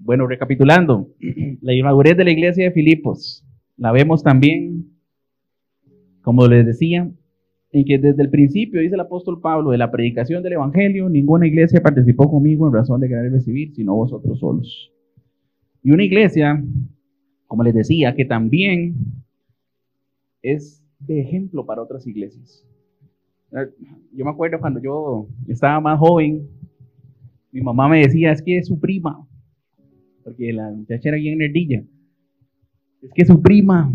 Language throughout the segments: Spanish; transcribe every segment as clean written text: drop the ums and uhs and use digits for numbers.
Bueno, recapitulando, la inmadurez de la iglesia de Filipos la vemos también, como les decía, en que desde el principio, dice el apóstol Pablo, de la predicación del evangelio, ninguna iglesia participó conmigo en razón de querer recibir, sino vosotros solos. Y una iglesia, como les decía, que también es de ejemplo para otras iglesias. Yo me acuerdo cuando yo estaba más joven, mi mamá me decía, es que es su prima, porque la muchacha era bien nerdilla, es que su prima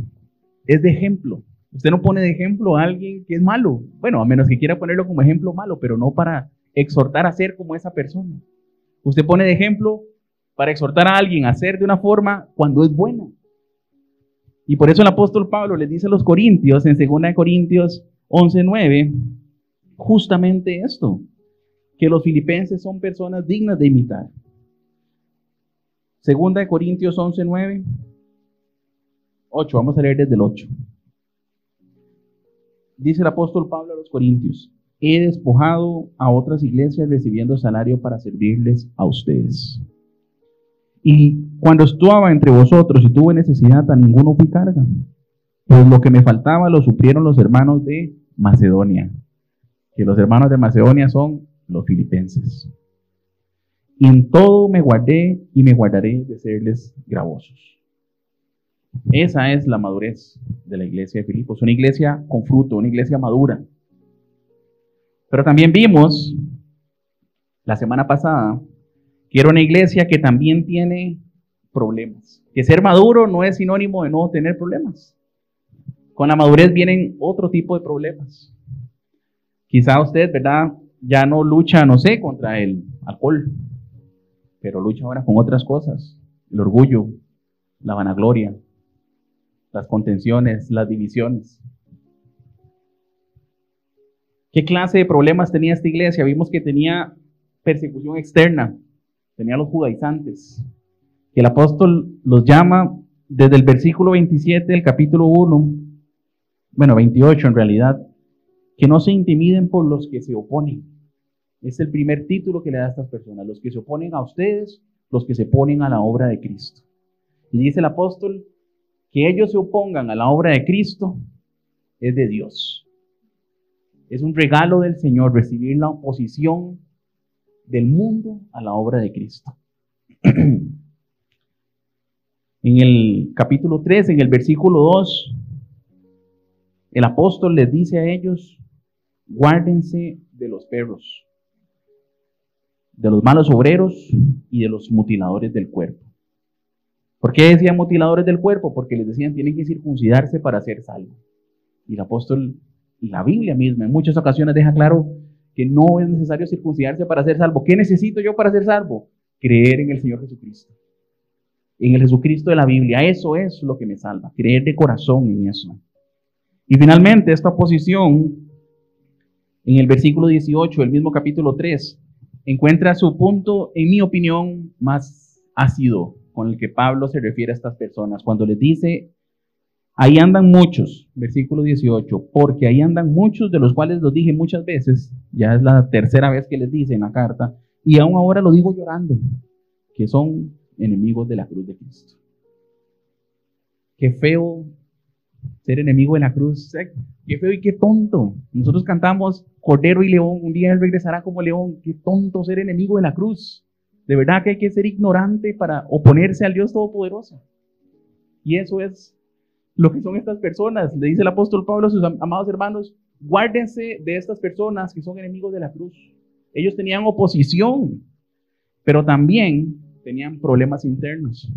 es de ejemplo. Usted no pone de ejemplo a alguien que es malo, bueno, a menos que quiera ponerlo como ejemplo malo, pero no para exhortar a ser como esa persona. Usted pone de ejemplo para exhortar a alguien a ser de una forma cuando es bueno. Y por eso el apóstol Pablo les dice a los corintios, en 2 Corintios 11:9, justamente esto, que los filipenses son personas dignas de imitar. 2 Corintios 11:9, 8, vamos a leer desde el 8. Dice el apóstol Pablo a los corintios, he despojado a otras iglesias recibiendo salario para servirles a ustedes. Y cuando estuve entre vosotros y tuve necesidad, a ninguno fui carga, pues lo que me faltaba lo suplieron los hermanos de Macedonia, que los hermanos de Macedonia son los filipenses. Y en todo me guardé y me guardaré de serles gravosos. Esa es la madurez de la iglesia de Filipos, una iglesia con fruto, una iglesia madura. Pero también vimos la semana pasada que era una iglesia que también tiene problemas, que ser maduro no es sinónimo de no tener problemas. Con la madurez vienen otro tipo de problemas. Quizá usted, ¿verdad?, ya no lucha, no sé, contra el alcohol, pero lucha ahora con otras cosas, el orgullo, la vanagloria, las contenciones, las divisiones. ¿Qué clase de problemas tenía esta iglesia? Vimos que tenía persecución externa, tenía los judaizantes, que el apóstol los llama desde el versículo 27 del capítulo 1, bueno, 28 en realidad, que no se intimiden por los que se oponen. Es el primer título que le da a estas personas, los que se oponen a ustedes, los que se oponen a la obra de Cristo. Y dice el apóstol, que ellos se opongan a la obra de Cristo es de Dios. Es un regalo del Señor recibir la oposición del mundo a la obra de Cristo. En el capítulo 3, en el versículo 2, el apóstol les dice a ellos, guárdense de los perros, de los malos obreros y de los mutiladores del cuerpo. ¿Por qué decían mutiladores del cuerpo? Porque les decían tienen que circuncidarse para ser salvos. Y el apóstol, y la Biblia misma en muchas ocasiones deja claro que no es necesario circuncidarse para ser salvo. ¿Qué necesito yo para ser salvo? Creer en el Señor Jesucristo. En el Jesucristo de la Biblia. Eso es lo que me salva. Creer de corazón en eso. Y finalmente esta oposición, en el versículo 18 del mismo capítulo 3, encuentra su punto, en mi opinión, más ácido con el que Pablo se refiere a estas personas, cuando les dice, ahí andan muchos, versículo 18, porque ahí andan muchos, de los cuales los dije muchas veces, ya es la tercera vez que les dice en la carta, y aún ahora lo digo llorando, que son enemigos de la cruz de Cristo. Qué feo ser enemigo de la cruz, qué feo y qué tonto. Nosotros cantamos Cordero y León, un día Él regresará como león. Qué tonto ser enemigo de la cruz. De verdad que hay que ser ignorante para oponerse al Dios Todopoderoso. Y eso es lo que son estas personas. Le dice el apóstol Pablo a sus amados hermanos, guárdense de estas personas que son enemigos de la cruz. Ellos tenían oposición, pero también tenían problemas internos.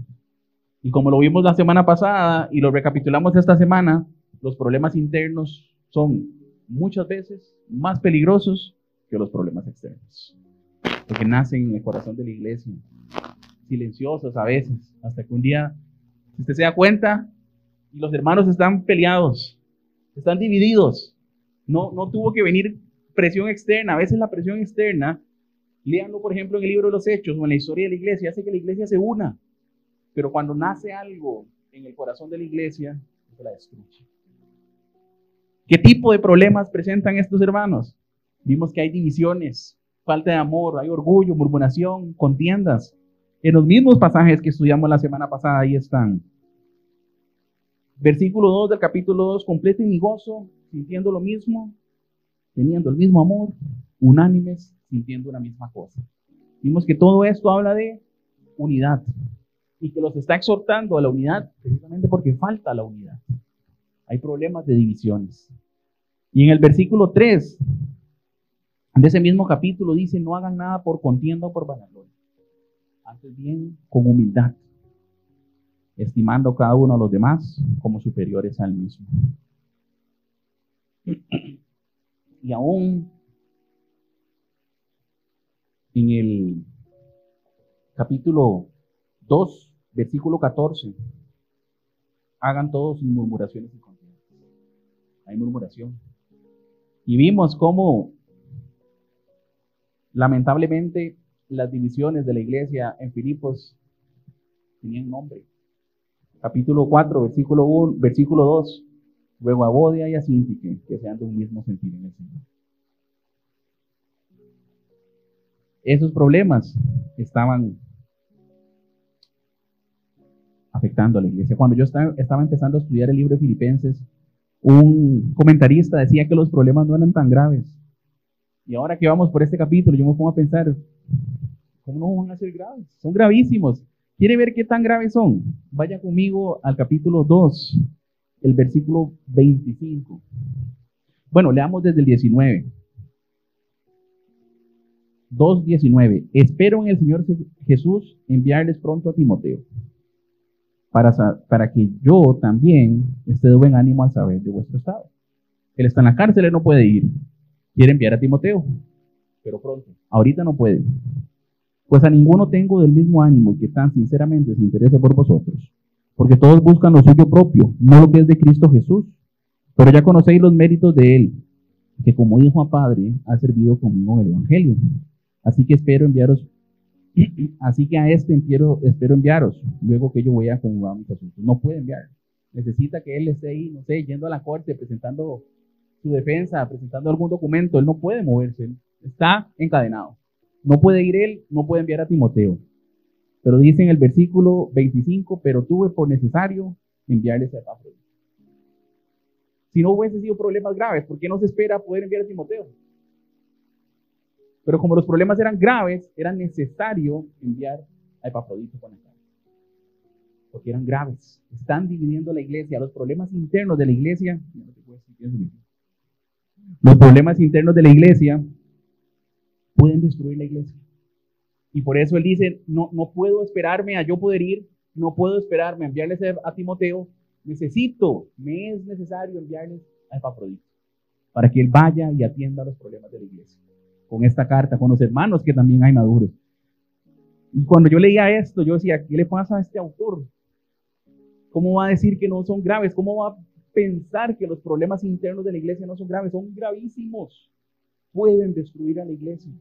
Y como lo vimos la semana pasada y lo recapitulamos esta semana, los problemas internos son muchas veces más peligrosos que los problemas externos. Porque nacen en el corazón de la iglesia, silenciosos a veces, hasta que un día, si usted se da cuenta, los hermanos están peleados, están divididos. No tuvo que venir presión externa. A veces la presión externa, léanlo por ejemplo en el libro de los Hechos o en la historia de la iglesia, hace que la iglesia se una. Pero cuando nace algo en el corazón de la iglesia, se la destruye. ¿Qué tipo de problemas presentan estos hermanos? Vimos que hay divisiones, falta de amor, hay orgullo, murmuración, contiendas. En los mismos pasajes que estudiamos la semana pasada, ahí están. Versículo 2 del capítulo 2, completen mi gozo, sintiendo lo mismo, teniendo el mismo amor, unánimes, sintiendo una misma cosa. Vimos que todo esto habla de unidad y que los está exhortando a la unidad precisamente porque falta la unidad. Hay problemas de divisiones. Y en el versículo 3 de ese mismo capítulo dice, no hagan nada por contienda o por vanagloria, antes bien con humildad, estimando cada uno a los demás como superiores al mismo. Y aún en el capítulo 2, versículo 14, hagan todos sin murmuraciones y contiendas. Hay murmuración. Y vimos cómo lamentablemente las divisiones de la iglesia en Filipos tenían nombre. Capítulo 4, versículo 2. Luego a Bodia y a Síntique, que sean de un mismo sentir en el Señor. Esos problemas estaban afectando a la iglesia. Cuando yo estaba empezando a estudiar el libro de Filipenses, un comentarista decía que los problemas no eran tan graves. Y ahora que vamos por este capítulo, yo me pongo a pensar, ¿cómo no van a ser graves? Son gravísimos. ¿Quiere ver qué tan graves son? Vaya conmigo al capítulo 2, el versículo 25. Bueno, leamos desde el 19. 2:19. Espero en el Señor Jesús enviarles pronto a Timoteo, para que yo también esté de buen ánimo al saber de vuestro estado. Él está en la cárcel, él no puede ir. Quiere enviar a Timoteo, pero pronto. Ahorita no puede. Pues a ninguno tengo del mismo ánimo y que tan sinceramente se interese por vosotros, porque todos buscan lo suyo propio, no lo que es de Cristo Jesús. Pero ya conocéis los méritos de él, que como hijo a padre ha servido conmigo en el Evangelio. Así que a este espero enviaros, luego que yo voy a conjugar mis asuntos. No puede enviar. Necesita que él esté ahí, no sé, yendo a la corte, presentando su defensa, presentando algún documento. Él no puede moverse, él está encadenado. No puede ir él, no puede enviar a Timoteo. Pero dice en el versículo 25, pero tuve por necesario enviarles a Epafrodito. Si no hubiese sido problemas graves, ¿por qué no se espera poder enviar a Timoteo? Pero como los problemas eran graves, era necesario enviar a Epafrodito con la carta. Porque eran graves. Están dividiendo la iglesia. Los problemas internos de la iglesia. Los problemas internos de la iglesia pueden destruir la iglesia. Y por eso él dice, no puedo esperarme a yo poder ir, no puedo esperarme a enviarles a Timoteo. Me es necesario enviarles a Epafrodito para que él vaya y atienda los problemas de la iglesia. Con esta carta, con los hermanos que también hay maduros. Y cuando yo leía esto, yo decía, ¿qué le pasa a este autor? ¿Cómo va a decir que no son graves? ¿Cómo va a pensar que los problemas internos de la iglesia no son graves? Son gravísimos. Pueden destruir a la iglesia.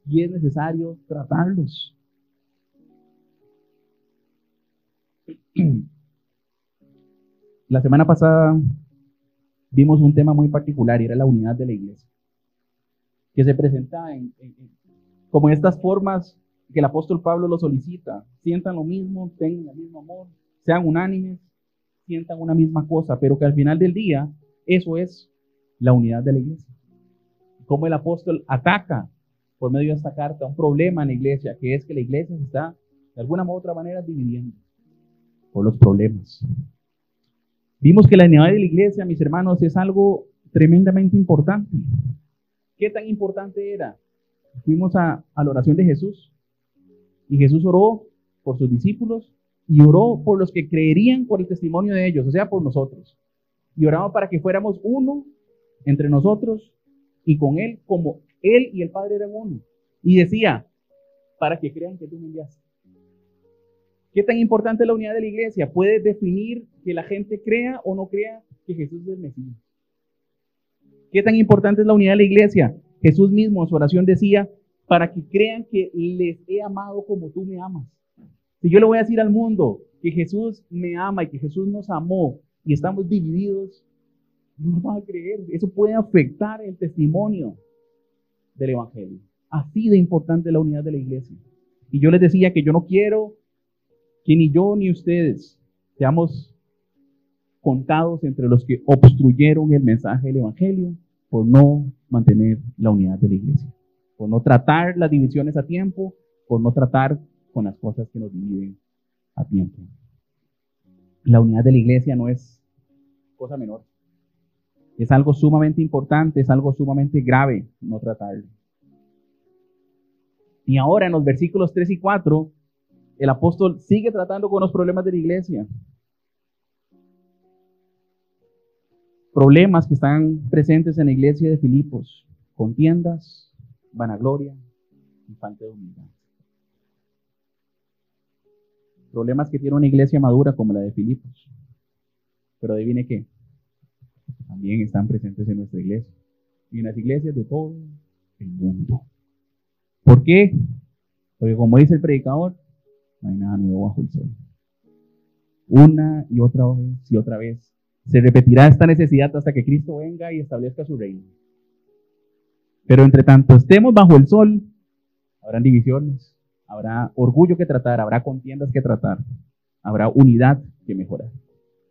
Y es necesario tratarlos. La semana pasada vimos un tema muy particular y era la unidad de la iglesia, que se presenta como estas formas que el apóstol Pablo lo solicita. Sientan lo mismo, tengan el mismo amor, sean unánimes, sientan una misma cosa, pero que al final del día eso es la unidad de la iglesia. Como el apóstol ataca por medio de esta carta un problema en la iglesia, que es que la iglesia se está de alguna u otra manera dividiendo por los problemas. Vimos que la unidad de la iglesia, mis hermanos, es algo tremendamente importante. ¿Qué tan importante era? Fuimos a la oración de Jesús y Jesús oró por sus discípulos y oró por los que creerían por el testimonio de ellos, o sea, por nosotros. Y oraba para que fuéramos uno entre nosotros y con Él, como Él y el Padre eran uno. Y decía, para que crean que tú me enviaste. ¿Qué tan importante es la unidad de la iglesia? Puede definir que la gente crea o no crea que Jesús es el Mesías. ¿Qué tan importante es la unidad de la iglesia? Jesús mismo en su oración decía, para que crean que les he amado como tú me amas. Si yo le voy a decir al mundo que Jesús me ama y que Jesús nos amó y estamos divididos, no van a creer. Eso puede afectar el testimonio del Evangelio. Así de importante es la unidad de la iglesia. Y yo les decía que yo no quiero que ni yo ni ustedes seamos contados entre los que obstruyeron el mensaje del Evangelio por no mantener la unidad de la iglesia, por no tratar las divisiones a tiempo, por no tratar con las cosas que nos dividen a tiempo. La unidad de la iglesia no es cosa menor. Es algo sumamente importante, es algo sumamente grave no tratarlo. Y ahora en los versículos 3 y 4, el apóstol sigue tratando con los problemas de la iglesia. Problemas que están presentes en la iglesia de Filipos: contiendas, vanagloria y falta de humildad. Problemas que tiene una iglesia madura como la de Filipos. Pero adivine qué, también están presentes en nuestra iglesia y en las iglesias de todo el mundo. ¿Por qué? Porque como dice el predicador, no hay nada nuevo bajo el sol. Una y otra vez se repetirá esta necesidad hasta que Cristo venga y establezca su reino. Pero entre tanto estemos bajo el sol, habrán divisiones, habrá orgullo que tratar, habrá contiendas que tratar, habrá unidad que mejorar.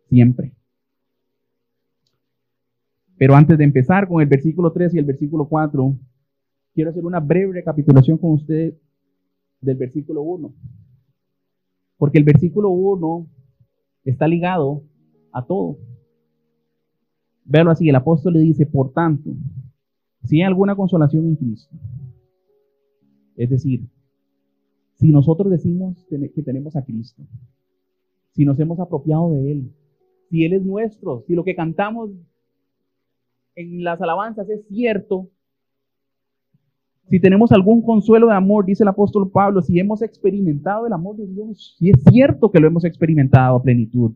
Siempre. Pero antes de empezar con el versículo 3 y el versículo 4, quiero hacer una breve recapitulación con ustedes del versículo 1. Porque el versículo 1 está ligado a todo. Véalo así, el apóstol le dice: por tanto, si hay alguna consolación en Cristo, es decir, si nosotros decimos que tenemos a Cristo, si nos hemos apropiado de Él, si Él es nuestro, si lo que cantamos en las alabanzas es cierto, si tenemos algún consuelo de amor, dice el apóstol Pablo, si hemos experimentado el amor de Dios, si es cierto que lo hemos experimentado a plenitud,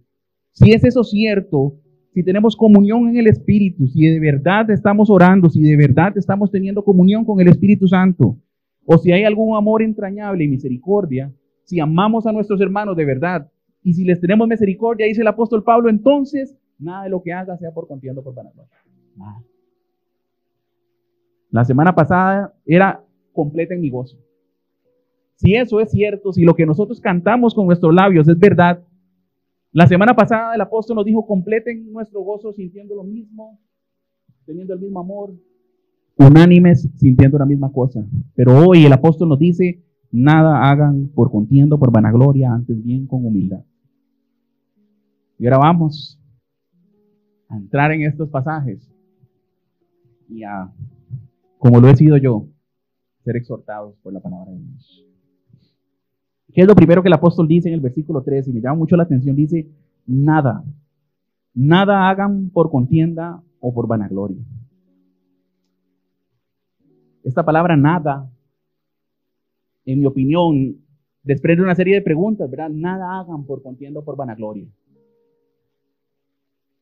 si es eso cierto, si tenemos comunión en el Espíritu, si de verdad estamos orando, si de verdad estamos teniendo comunión con el Espíritu Santo, o si hay algún amor entrañable y misericordia, si amamos a nuestros hermanos de verdad, y si les tenemos misericordia, dice el apóstol Pablo, entonces nada de lo que haga sea por contienda o por vanagloria. Nada. La semana pasada era completa en mi gozo. Si eso es cierto, si lo que nosotros cantamos con nuestros labios es verdad, la semana pasada el apóstol nos dijo: completen nuestro gozo sintiendo lo mismo, teniendo el mismo amor, unánimes, sintiendo la misma cosa. Pero hoy el apóstol nos dice: nada hagan por contienda, por vanagloria, antes bien con humildad. Y ahora vamos a entrar en estos pasajes y a, como lo he sido yo, ser exhortados por la palabra de Dios. ¿Qué es lo primero que el apóstol dice en el versículo 3? Y me llama mucho la atención, dice: nada hagan por contienda o por vanagloria. Esta palabra nada, en mi opinión, desprende una serie de preguntas, ¿verdad? Nada hagan por contienda o por vanagloria.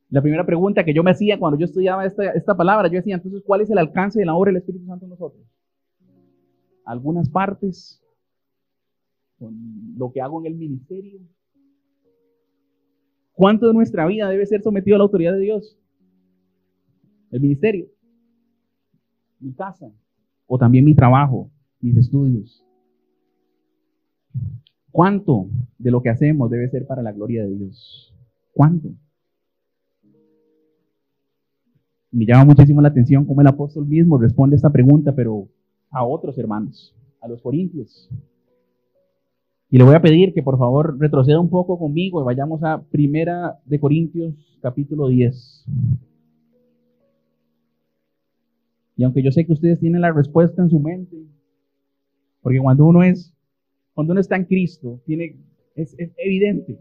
La primera pregunta que yo me hacía cuando yo estudiaba esta palabra, yo decía: entonces, ¿cuál es el alcance de la obra del Espíritu Santo en nosotros? Algunas partes, con lo que hago en el ministerio. ¿Cuánto de nuestra vida debe ser sometido a la autoridad de Dios? El ministerio, mi casa, o también mi trabajo, mis estudios. ¿Cuánto de lo que hacemos debe ser para la gloria de Dios? ¿Cuánto? Me llama muchísimo la atención cómo el apóstol mismo responde esta pregunta, pero a otros hermanos, a los corintios. Y le voy a pedir que por favor retroceda un poco conmigo y vayamos a 1 de Corintios capítulo 10. Y aunque yo sé que ustedes tienen la respuesta en su mente, porque cuando uno está en Cristo, es evidente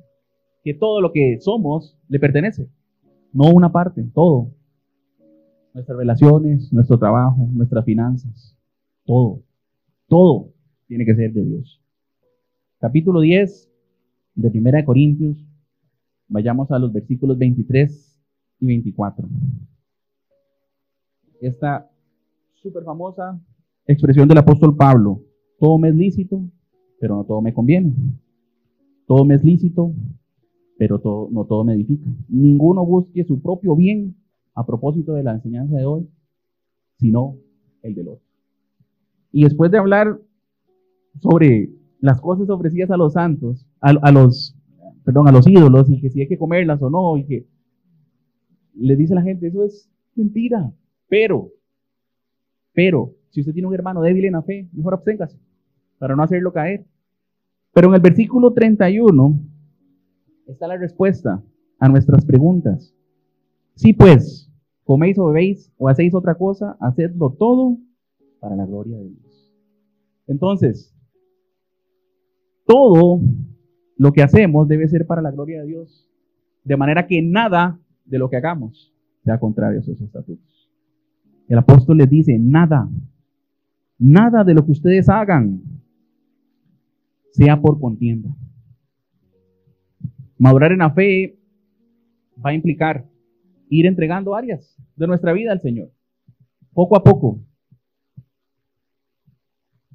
que todo lo que somos le pertenece, no una parte, todo. Nuestras relaciones, nuestro trabajo, nuestras finanzas, todo tiene que ser de Dios. Capítulo 10 de 1 de Corintios, vayamos a los versículos 23 y 24. Esta súper famosa expresión del apóstol Pablo: todo me es lícito, pero no todo me conviene. Todo me es lícito, pero no todo me edifica. Ninguno busque su propio bien a propósito de la enseñanza de hoy, sino el del otro. Y después de hablar sobre las cosas ofrecidas a los santos, a los ídolos, y que si hay que comerlas o no, y que le dice a la gente, eso es mentira. Pero, si usted tiene un hermano débil en la fe, mejor absténgase para no hacerlo caer. Pero en el versículo 31 está la respuesta a nuestras preguntas. Si pues coméis o bebéis o hacéis otra cosa, hacedlo todo para la gloria de Dios. Entonces, todo lo que hacemos debe ser para la gloria de Dios, de manera que nada de lo que hagamos sea contrario a sus estatutos. El apóstol les dice, nada de lo que ustedes hagan sea por contienda. Madurar en la fe va a implicar ir entregando áreas de nuestra vida al Señor, poco a poco.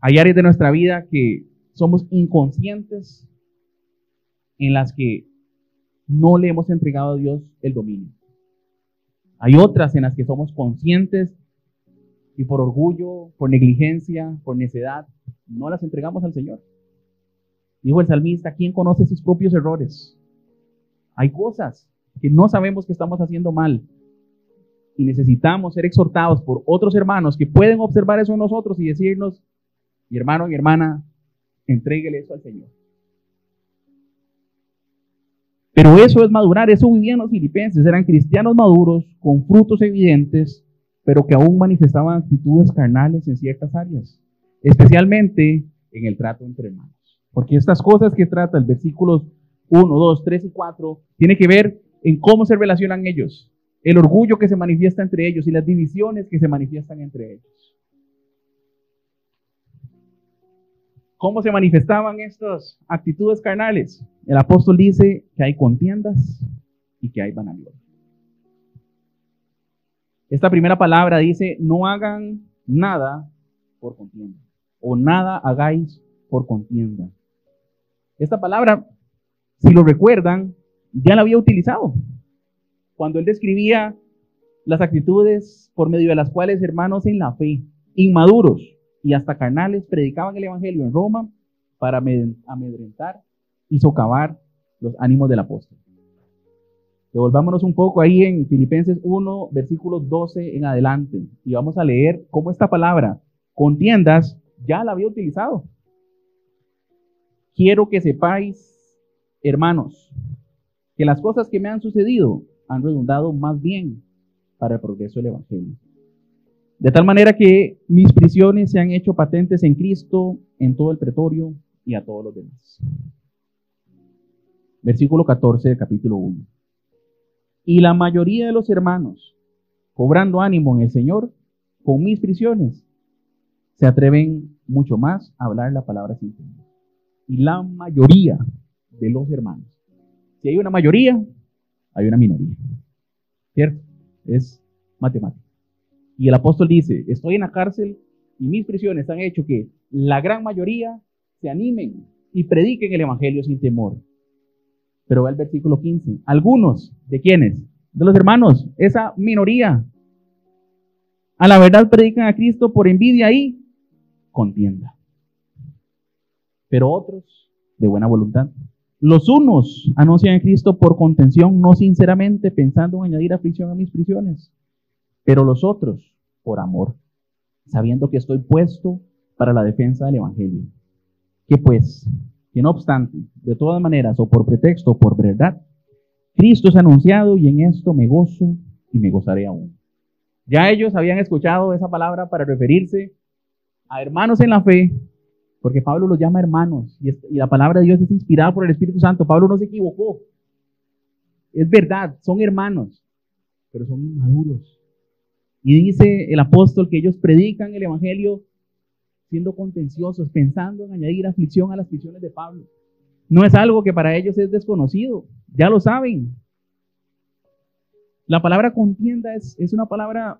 Hay áreas de nuestra vida que somos inconscientes, en las que no le hemos entregado a Dios el dominio. Hay otras en las que somos conscientes y por orgullo, por negligencia, por necedad, no las entregamos al Señor. Dijo el salmista, ¿quién conoce sus propios errores? Hay cosas que no sabemos que estamos haciendo mal y necesitamos ser exhortados por otros hermanos que pueden observar eso en nosotros y decirnos, mi hermano, mi hermana, entréguele eso al Señor. Pero eso es madurar, eso vivían los filipenses, eran cristianos maduros, con frutos evidentes, pero que aún manifestaban actitudes carnales en ciertas áreas, especialmente en el trato entre hermanos. Porque estas cosas que trata el versículos 1, 2, 3 y 4, tiene que ver en cómo se relacionan ellos, el orgullo que se manifiesta entre ellos y las divisiones que se manifiestan entre ellos. ¿Cómo se manifestaban estas actitudes carnales? El apóstol dice que hay contiendas y que hay vanagloria. Esta primera palabra dice, no hagan nada por contienda, o nada hagáis por contienda. Esta palabra, si lo recuerdan, ya la había utilizado cuando él describía las actitudes por medio de las cuales hermanos en la fe, inmaduros y hasta carnales, predicaban el evangelio en Roma para amedrentar y socavar los ánimos del apóstol. Devolvámonos un poco ahí en Filipenses 1, versículos 12 en adelante, y vamos a leer cómo esta palabra, contiendas, ya la había utilizado. Quiero que sepáis, hermanos, que las cosas que me han sucedido han redundado más bien para el progreso del evangelio. De tal manera que mis prisiones se han hecho patentes en Cristo, en todo el pretorio y a todos los demás. Versículo 14 del capítulo 1. Y la mayoría de los hermanos, cobrando ánimo en el Señor, con mis prisiones, se atreven mucho más a hablar la palabra sin temor. Y la mayoría de los hermanos. Si hay una mayoría, hay una minoría. ¿Cierto? Es matemática. Y el apóstol dice, estoy en la cárcel y mis prisiones han hecho que la gran mayoría se animen y prediquen el evangelio sin temor. Pero va el versículo 15. Algunos, ¿de quiénes? De los hermanos, esa minoría. A la verdad predican a Cristo por envidia y contienda. Pero otros, de buena voluntad. Los unos anuncian a Cristo por contención, no sinceramente, pensando en añadir aflicción a mis prisiones. Pero los otros, por amor, sabiendo que estoy puesto para la defensa del evangelio. Que pues, que no obstante, de todas maneras, o por pretexto o por verdad, Cristo es anunciado y en esto me gozo y me gozaré aún. Ya ellos habían escuchado esa palabra para referirse a hermanos en la fe, porque Pablo los llama hermanos y la palabra de Dios es inspirada por el Espíritu Santo. Pablo no se equivocó. Es verdad, son hermanos, pero son inmaduros. Y dice el apóstol que ellos predican el evangelio siendo contenciosos, pensando en añadir aflicción a las prisiones de Pablo. No es algo que para ellos es desconocido, ya lo saben. La palabra contienda es una palabra,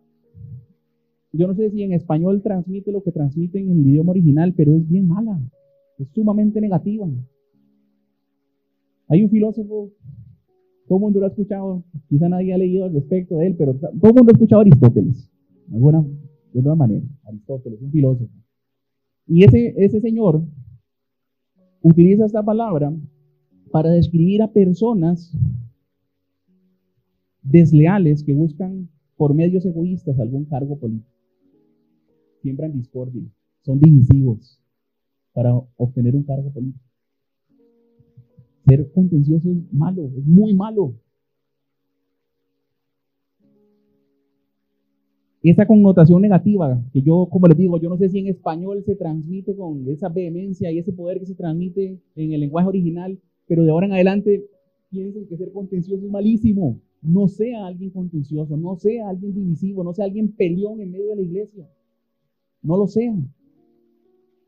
yo no sé si en español transmite lo que transmite en el idioma original, pero es bien mala, es sumamente negativa. Hay un filósofo, todo el mundo lo ha escuchado, quizá nadie ha leído al respecto de él, pero todo el mundo ha escuchado a Aristóteles, de alguna manera. Aristóteles, un filósofo. Y ese señor utiliza esta palabra para describir a personas desleales que buscan por medios egoístas algún cargo político. Siembran discordia, son divisivos para obtener un cargo político. Ser contencioso es malo, es muy malo. Esa connotación negativa, que yo, como les digo, yo no sé si en español se transmite con esa vehemencia y ese poder que se transmite en el lenguaje original, pero de ahora en adelante piensen que ser contencioso es malísimo. No sea alguien contencioso, no sea alguien divisivo, no sea alguien peleón en medio de la iglesia. No lo sean.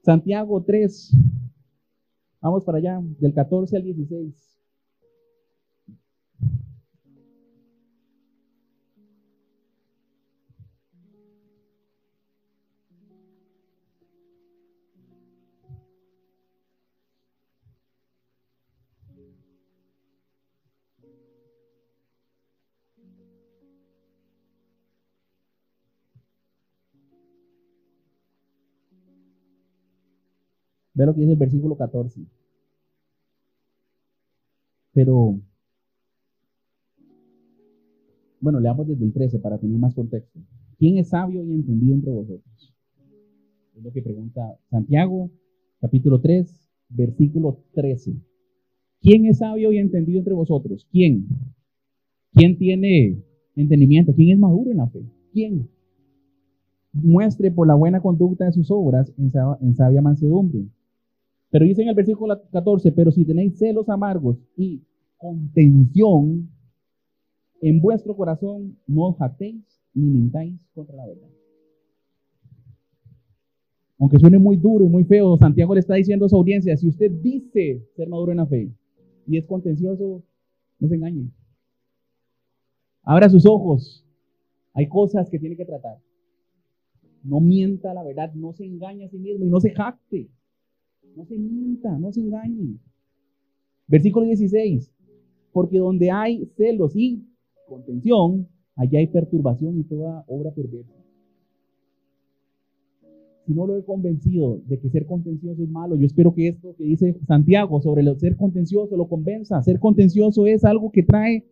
Santiago 3, vamos para allá, del 14 al 16. Ve lo que dice el versículo 14. Pero, bueno, leamos desde el 13 para tener más contexto. ¿Quién es sabio y entendido entre vosotros? Es lo que pregunta Santiago, capítulo 3, versículo 13. ¿Quién es sabio y entendido entre vosotros? ¿Quién? ¿Quién tiene entendimiento? ¿Quién es maduro en la fe? ¿Quién? Muestre por la buena conducta de sus obras en sabia mansedumbre. Pero dice en el versículo 14, pero si tenéis celos amargos y contención en vuestro corazón, no os jactéis ni mintáis contra la verdad. Aunque suene muy duro y muy feo, Santiago le está diciendo a su audiencia, si usted dice ser maduro en la fe y es contencioso, no se engañe. Abra sus ojos. Hay cosas que tiene que tratar. No mienta la verdad, no se engañe a sí mismo y no se jacte. No se mienta, no se engañe. Versículo 16. Porque donde hay celos y contención, allá hay perturbación y toda obra perversa. Si no lo he convencido de que ser contencioso es malo, yo espero que esto que dice Santiago sobre el ser contencioso lo convenza. Ser contencioso es algo que trae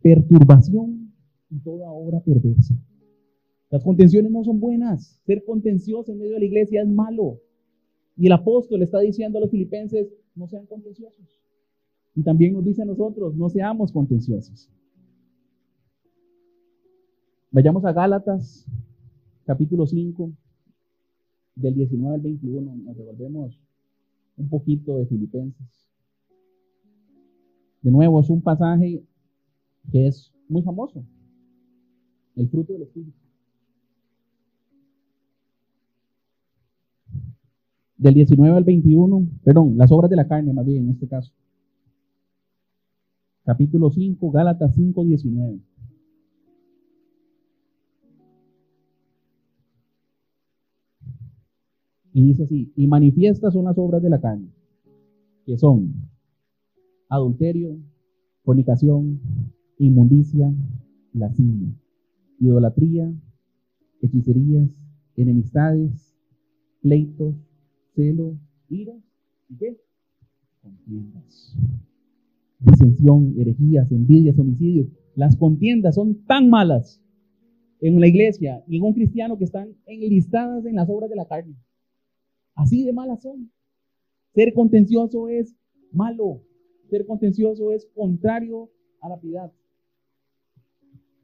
perturbación y toda obra perversa. Las contenciones no son buenas. Ser contencioso en medio de la iglesia es malo. Y el apóstol está diciendo a los filipenses, no sean contenciosos. Y también nos dice a nosotros, no seamos contenciosos. Vayamos a Gálatas, capítulo 5, del 19 al 21. Nos devolvemos un poquito de Filipenses. De nuevo, es un pasaje que es muy famoso. El fruto del Espíritu. Del 19 al 21, perdón, las obras de la carne, más bien en este caso. Capítulo 5, Gálatas 5, 19. Y dice así, y manifiestas son las obras de la carne, que son adulterio, fornicación, inmundicia, lascivia, idolatría, hechicerías, enemistades, pleitos, celo, ira, ¿y qué? Contiendas, disensión, herejías, envidias, homicidios. Las contiendas son tan malas en la iglesia y en un cristiano que están enlistadas en las obras de la carne. Así de malas son. Ser contencioso es malo. Ser contencioso es contrario a la piedad.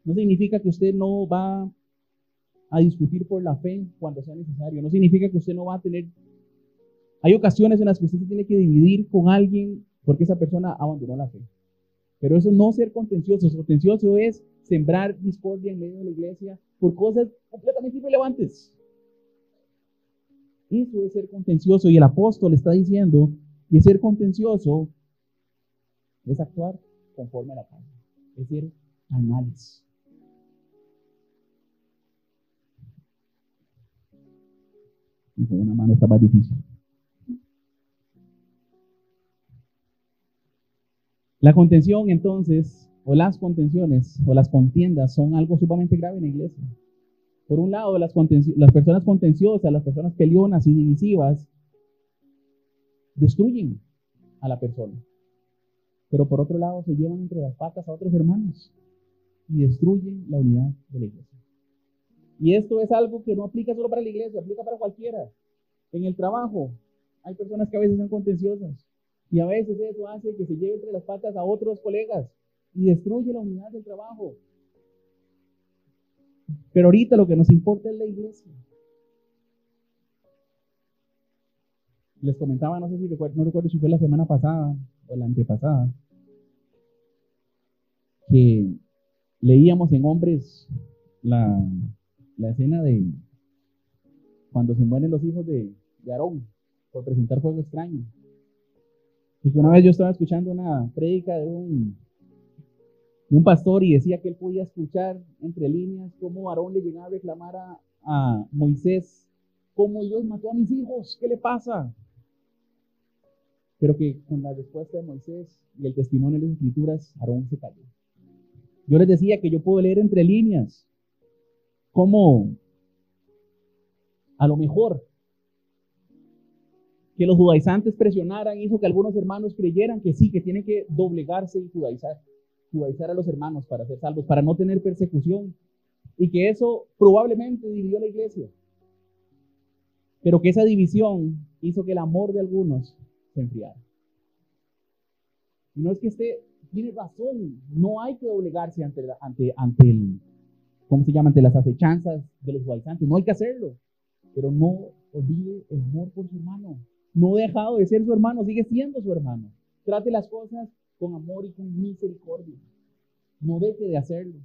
No significa que usted no va a discutir por la fe cuando sea necesario. No significa que usted no va a tener... Hay ocasiones en las que usted se tiene que dividir con alguien porque esa persona abandonó la fe. Pero eso no es ser contencioso. Contencioso es sembrar discordia en medio de la iglesia por cosas completamente irrelevantes. Eso es ser contencioso. Y el apóstol está diciendo que ser contencioso es actuar conforme a la carne. Es ser carnales. Y con una mano está más difícil. La contención, entonces, o las contenciones, o las contiendas, son algo sumamente grave en la iglesia. Por un lado, las personas contenciosas, las personas peleonas y divisivas, destruyen a la persona. Pero por otro lado se llevan entre las patas a otros hermanos y destruyen la unidad de la iglesia. Y esto es algo que no aplica solo para la iglesia, aplica para cualquiera. En el trabajo hay personas que a veces son contenciosas y a veces eso hace que se lleve entre las patas a otros colegas y destruye la unidad del trabajo. Pero ahorita lo que nos importa es la iglesia. Les comentaba, no sé si recuerdo, no recuerdo si fue la semana pasada o la antepasada, que leíamos en Hombres la escena de cuando se mueren los hijos de Aarón por presentar fuego extraño. Y que una vez yo estaba escuchando una prédica de un pastor y decía que él podía escuchar entre líneas cómo Aarón le llegaba a reclamar a Moisés, cómo Dios mató a mis hijos, ¿qué le pasa? Pero que con la respuesta de Moisés y el testimonio de las Escrituras, Aarón se cayó. Yo les decía que yo puedo leer entre líneas cómo a lo mejor que los judaizantes presionaran hizo que algunos hermanos creyeran que sí, que tienen que doblegarse y judaizar a los hermanos para ser salvos, para no tener persecución, y que eso probablemente dividió la iglesia, pero que esa división hizo que el amor de algunos se enfriara. No es que tiene razón, no hay que doblegarse ante el, ¿cómo se llama? Ante las acechanzas de los judaizantes, no hay que hacerlo, pero no olvide el amor por su hermano. No ha dejado de ser su hermano, sigue siendo su hermano. Trate las cosas con amor y con misericordia. No deje de hacerlo.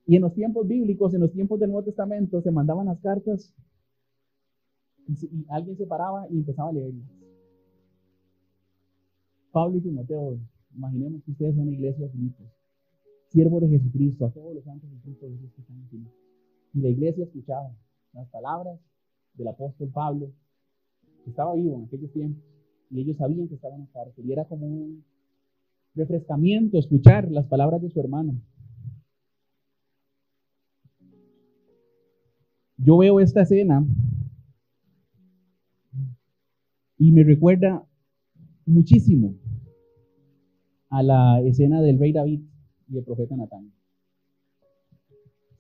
Y en los tiempos bíblicos, en los tiempos del Nuevo Testamento, se mandaban las cartas y alguien se paraba y empezaba a leerlas. Pablo y Timoteo, imaginemos que ustedes son una iglesia de Filipos, siervos de Jesucristo, a todos los santos de Cristo Jesús que están aquí. Y la iglesia escuchaba las palabras del apóstol Pablo, que estaba vivo en aquellos tiempos, y ellos sabían que estaban en la cárcel, y era como un refrescamiento escuchar las palabras de su hermano. Yo veo esta escena y me recuerda muchísimo a la escena del rey David y el profeta Natán.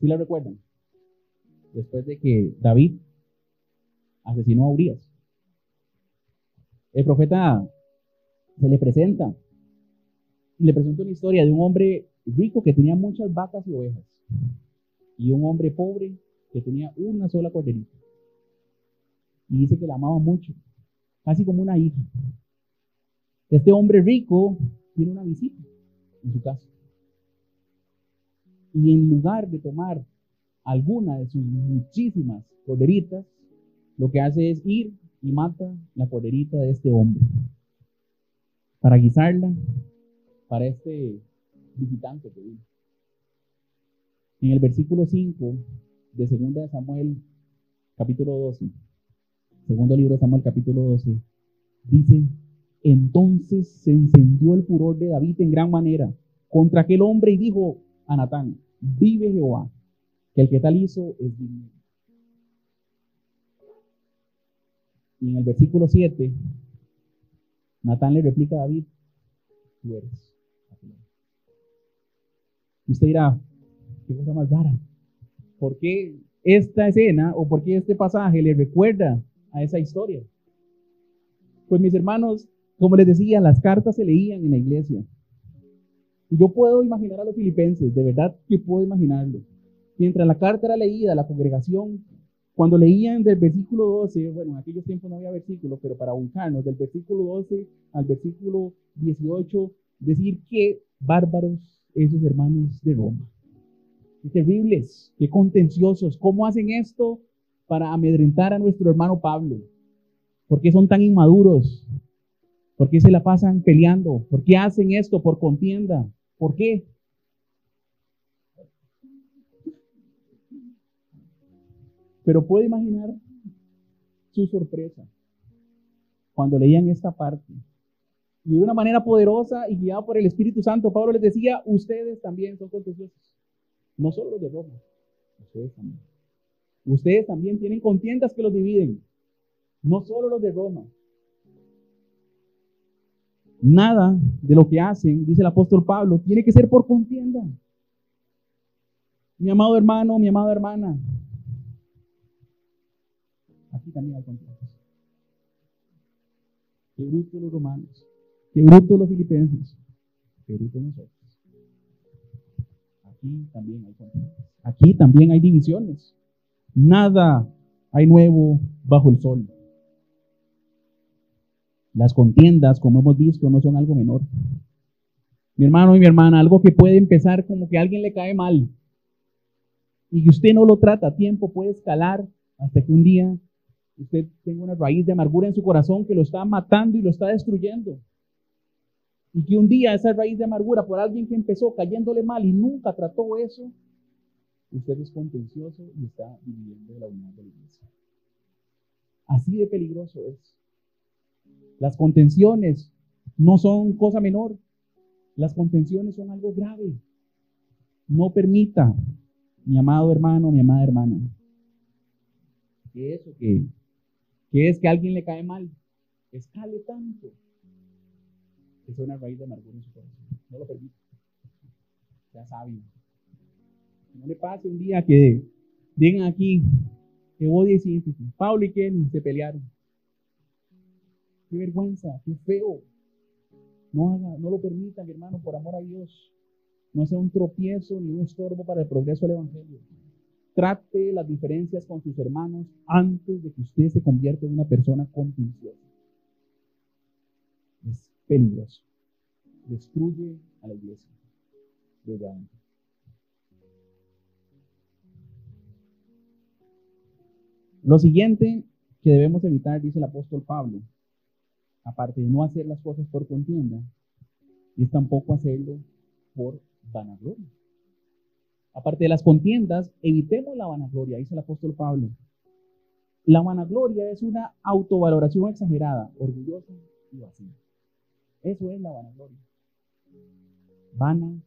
¿Sí la recuerdan? Después de que David asesinó a Urías, el profeta se le presenta y le presenta una historia de un hombre rico que tenía muchas vacas y ovejas y un hombre pobre que tenía una sola corderita, y dice que la amaba mucho, casi como una hija. Este hombre rico tiene una visita en su casa y en lugar de tomar alguna de sus muchísimas corderitas, lo que hace es ir y mata la corderita de este hombre para guisarla para este visitante que vino. En el versículo 5 de 2 de Samuel, capítulo 12, segundo libro de Samuel, capítulo 12, dice: entonces se encendió el furor de David en gran manera contra aquel hombre y dijo a Natán: vive Jehová, que el que tal hizo es digno. Y en el versículo 7, Natán le replica a David: tú eres. Y usted dirá, qué cosa más rara. ¿Por qué esta escena o por qué este pasaje le recuerda a esa historia? Pues mis hermanos, como les decía, las cartas se leían en la iglesia. Y yo puedo imaginar a los filipenses, de verdad que puedo imaginarlo. Mientras la carta era leída, la congregación, cuando leían del versículo 12, bueno, en aquellos tiempos no había versículo, pero para ubicarnos, del versículo 12 al versículo 18, decir que bárbaros esos hermanos de Roma. Qué terribles, qué contenciosos. ¿Cómo hacen esto para amedrentar a nuestro hermano Pablo? ¿Por qué son tan inmaduros? ¿Por qué se la pasan peleando? ¿Por qué hacen esto por contienda? ¿Por qué? Pero puedo imaginar su sorpresa cuando leían esta parte. Y de una manera poderosa y guiada por el Espíritu Santo, Pablo les decía: ustedes también son contenciosos. No solo los de Roma, ustedes también. Ustedes también tienen contiendas que los dividen. No solo los de Roma. Nada de lo que hacen, dice el apóstol Pablo, tiene que ser por contienda. Mi amado hermano, mi amada hermana, aquí también hay contiendas. Qué bruto los romanos, qué bruto los filipenses, qué bruto nosotros. Aquí también hay contiendas. Aquí también hay divisiones. Nada hay nuevo bajo el sol. Las contiendas, como hemos visto, no son algo menor. Mi hermano y mi hermana, algo que puede empezar como que a alguien le cae mal y que usted no lo trata a tiempo, puede escalar hasta que un día usted tenga una raíz de amargura en su corazón que lo está matando y lo está destruyendo. Y que un día esa raíz de amargura por alguien que empezó cayéndole mal y nunca trató eso, usted es contencioso y está dividiendo la unidad de la iglesia. Así de peligroso es. Las contenciones no son cosa menor. Las contenciones son algo grave. No permita, mi amado hermano, mi amada hermana, que eso que es que a alguien le cae mal, escale tanto que sea una raíz de amargura en su corazón. No lo permita. Sea sabio. No le pase un día que digan aquí que Bodia y Síntesis, Pablo y Kenny se pelearon. Qué vergüenza, qué feo. No lo permita, mi hermano, por amor a Dios. No sea un tropiezo ni un estorbo para el progreso del Evangelio. Trate las diferencias con sus hermanos antes de que usted se convierta en una persona contenciosa. Es peligroso. Destruye a la iglesia desde adentro. Lo siguiente que debemos evitar, dice el apóstol Pablo, aparte de no hacer las cosas por contienda, es tampoco hacerlo por vanagloria. Aparte de las contiendas, evitemos la vanagloria, dice el apóstol Pablo. La vanagloria es una autovaloración exagerada, orgullosa y vacía. Eso es la vanagloria. Vanagloria.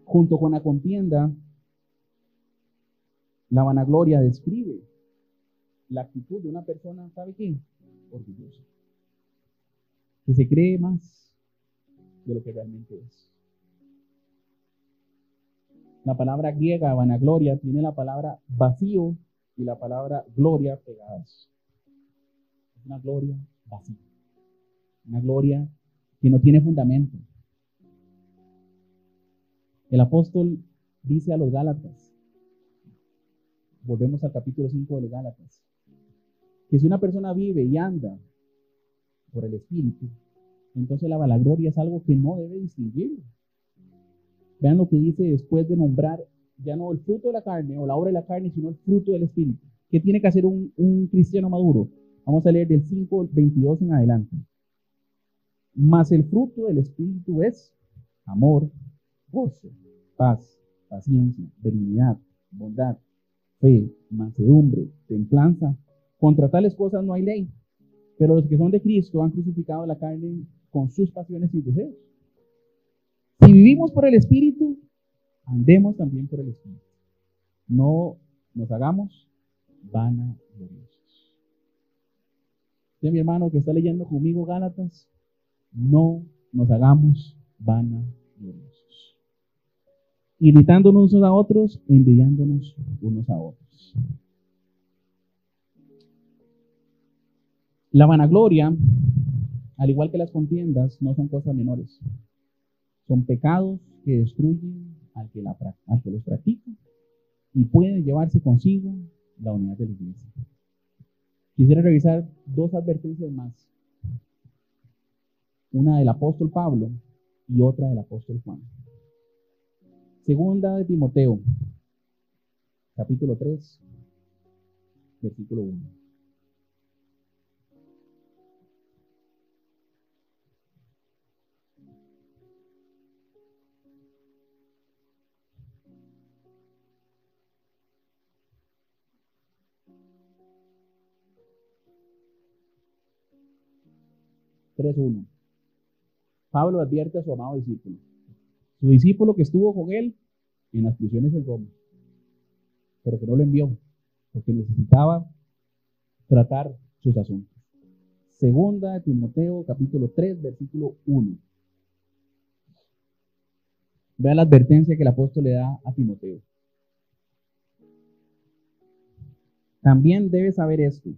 Junto con la contienda, la vanagloria describe la actitud de una persona, ¿sabe qué? Orgullosa. Que se cree más de lo que realmente es. La palabra griega, vanagloria, tiene la palabra vacío y la palabra gloria pegadas. Es una gloria vacía. Una gloria que no tiene fundamento. El apóstol dice a los Gálatas, volvemos al capítulo 5 de los Gálatas, que si una persona vive y anda por el Espíritu, entonces la vanagloria es algo que no debe distinguirlo. Vean lo que dice después de nombrar ya no el fruto de la carne o la obra de la carne, sino el fruto del Espíritu. ¿Qué tiene que hacer un cristiano maduro? Vamos a leer del 5:22 en adelante. Mas el fruto del Espíritu es amor, gozo, paz, paciencia, benignidad, bondad, fe, mansedumbre, templanza. Contra tales cosas no hay ley. Pero los que son de Cristo han crucificado la carne con sus pasiones y deseos. Si vivimos por el Espíritu, andemos también por el Espíritu. No nos hagamos vanagloriosos. Usted, mi hermano, que está leyendo conmigo Gálatas, no nos hagamos vanagloriosos. Irritándonos unos a otros, envidiándonos unos a otros. La vanagloria, al igual que las contiendas, no son cosas menores. Son pecados que destruyen al que los practica y pueden llevarse consigo la unidad de la iglesia. Quisiera revisar dos advertencias más. Una del apóstol Pablo y otra del apóstol Juan. Segunda de Timoteo, capítulo 3, versículo 1. Pablo advierte a su amado discípulo, su discípulo que estuvo con él en las prisiones en Roma, pero que no lo envió, porque necesitaba tratar sus asuntos. Segunda de Timoteo, capítulo 3, versículo 1. Vean la advertencia que el apóstol le da a Timoteo. También debes saber esto,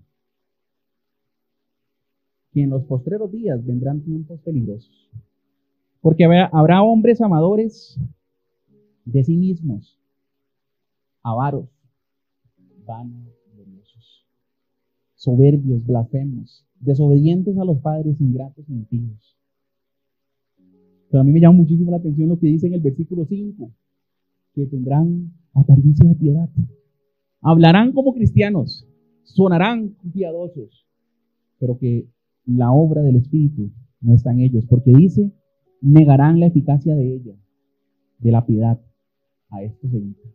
que en los postreros días vendrán tiempos peligrosos, porque habrá hombres amadores de sí mismos, avaros, vanagloriosos, soberbios, blasfemos, desobedientes a los padres, ingratos e impíos. Pero a mí me llama muchísimo la atención lo que dice en el versículo 5, que tendrán apariencia de piedad. Hablarán como cristianos, sonarán piadosos, pero que la obra del Espíritu no está en ellos, porque dice, negarán la eficacia de ella, de la piedad. A esto se evita.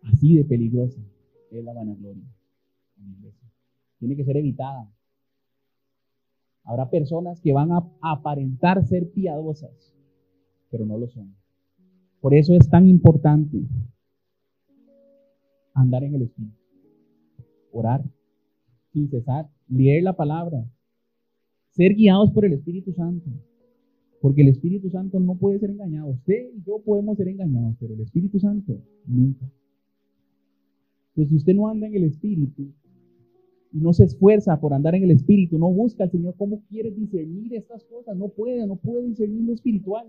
Así de peligrosa es la vanagloria en la iglesia. Tiene que ser evitada. Habrá personas que van a aparentar ser piadosas, pero no lo son. Por eso es tan importante andar en el Espíritu, orar sin cesar, leer la palabra, ser guiados por el Espíritu Santo, porque el Espíritu Santo no puede ser engañado. Usted y yo podemos ser engañados, pero el Espíritu Santo nunca. Entonces, si usted no anda en el Espíritu y no se esfuerza por andar en el Espíritu, no busca al Señor, ¿cómo quiere discernir estas cosas? No puede discernir lo espiritual.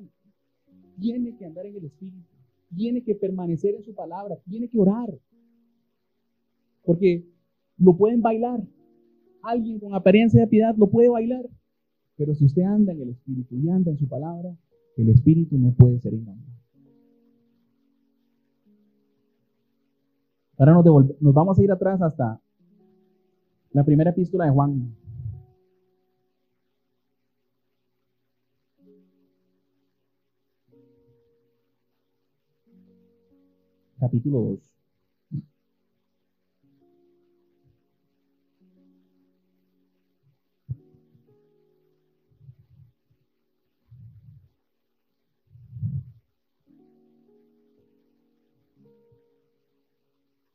Tiene que andar en el Espíritu, tiene que permanecer en su palabra, tiene que orar, porque lo pueden bailar. Alguien con apariencia de piedad lo puede bailar, pero si usted anda en el Espíritu y anda en su palabra, el Espíritu no puede ser engañado. Ahora nos vamos a ir atrás hasta la primera epístola de Juan. Capítulo 2.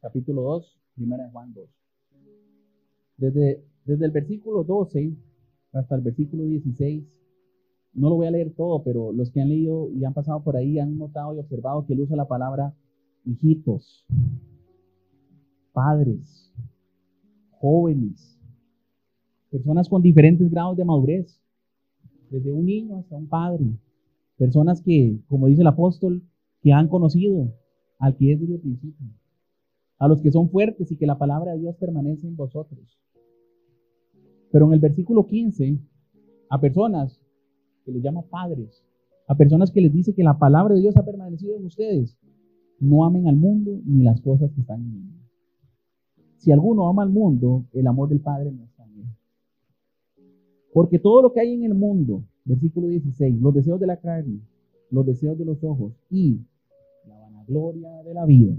Capítulo 2, primera de Juan 2. Desde el versículo 12 hasta el versículo 16, no lo voy a leer todo, pero los que han leído y han pasado por ahí han notado y observado que él usa la palabra hijitos, padres, jóvenes, personas con diferentes grados de madurez, desde un niño hasta un padre, personas que, como dice el apóstol, que han conocido al que es desde el principio, a los que son fuertes y que la palabra de Dios permanece en vosotros. Pero en el versículo 15, a personas que les llama padres, a personas que les dice que la palabra de Dios ha permanecido en ustedes, no amen al mundo ni las cosas que están en el mundo. Si alguno ama al mundo, el amor del Padre no está en él. Porque todo lo que hay en el mundo, versículo 16, los deseos de la carne, los deseos de los ojos y la vanagloria de la vida,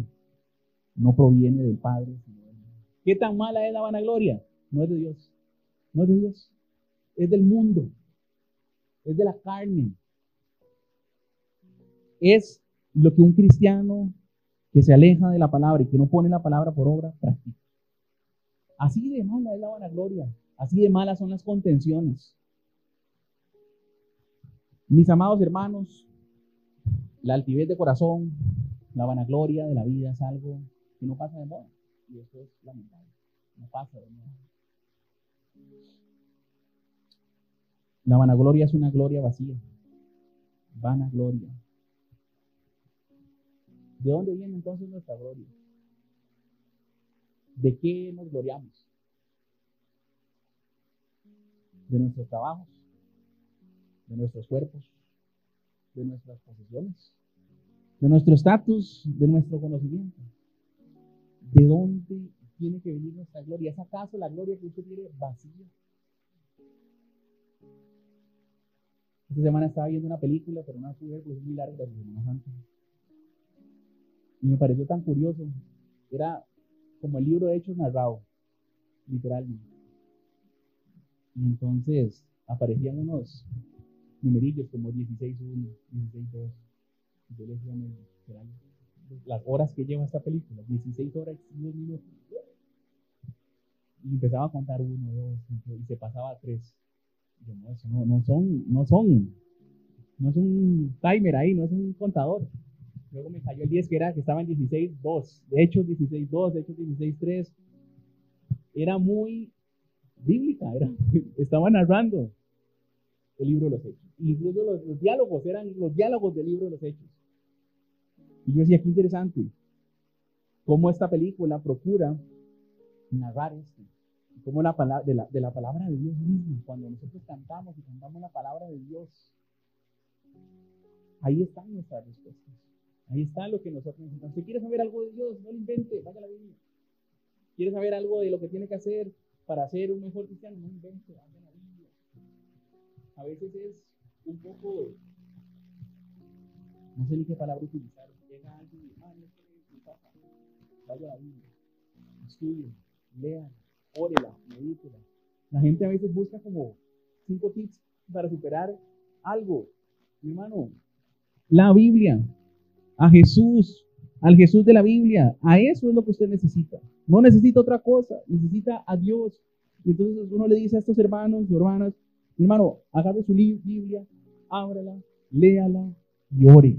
no proviene del Padre, sino de Dios. ¿Qué tan mala es la vanagloria? No es de Dios. No es de Dios. Es del mundo. Es de la carne. Es lo que un cristiano que se aleja de la palabra y que no pone la palabra por obra practica. Así de mala es la vanagloria. Así de malas son las contenciones. Mis amados hermanos, la altivez de corazón, la vanagloria de la vida es algo que no pasa de moda. Y eso es lamentable. No pasa de moda. La vanagloria es una gloria vacía. Vanagloria. ¿De dónde viene entonces nuestra gloria? ¿De qué nos gloriamos? ¿De nuestros trabajos? ¿De nuestros cuerpos? ¿De nuestras posesiones? ¿De nuestro estatus? ¿De nuestro conocimiento? ¿De dónde tiene que venir nuestra gloria? ¿Es acaso la gloria que usted tiene vacía? Esta semana estaba viendo una película, pero no la pude ver porque es muy larga, de Semana Santa. Y me pareció tan curioso. Era como el libro de Hechos narrado, literalmente. Y entonces aparecían unos numerillos como 16.1, 16.2. Yo les decía, literal. las horas que lleva esta película, 16 horas y 2 minutos. Y empezaba a contar 1, 2, 5, y se pasaba a 3. Yo, no, eso no es un timer ahí, no es un contador. Luego me cayó el 10 que estaba en 16.2, de Hechos 16.2, de Hechos 16.3. Era muy bíblica, estaba narrando el libro de los Hechos. Incluso los diálogos eran los diálogos del libro de los Hechos. Y yo decía, qué interesante, cómo esta película procura narrar esto. Cómo la palabra, de la palabra de Dios mismo, cuando nosotros cantamos y cantamos la palabra de Dios, ahí están nuestras respuestas. Ahí está lo que nosotros necesitamos. Si quiere saber algo de Dios, no lo invente, vaya a la Biblia. ¿Quiere saber algo de lo que tiene que hacer para ser un mejor cristiano? No invente, vaya a la Biblia. A veces es un poco, no sé ni qué palabra utilizar. Llega alguien y mi papá, vaya a la Biblia, estudie, lea, órela, medítela. La gente a veces busca como 5 tips para superar algo. Mi hermano, la Biblia, a Jesús, al Jesús de la Biblia, a eso es lo que usted necesita. No necesita otra cosa, necesita a Dios. Y entonces uno le dice a estos hermanos y hermanas, mi hermano, agarre su Biblia, ábrala, léala y ore.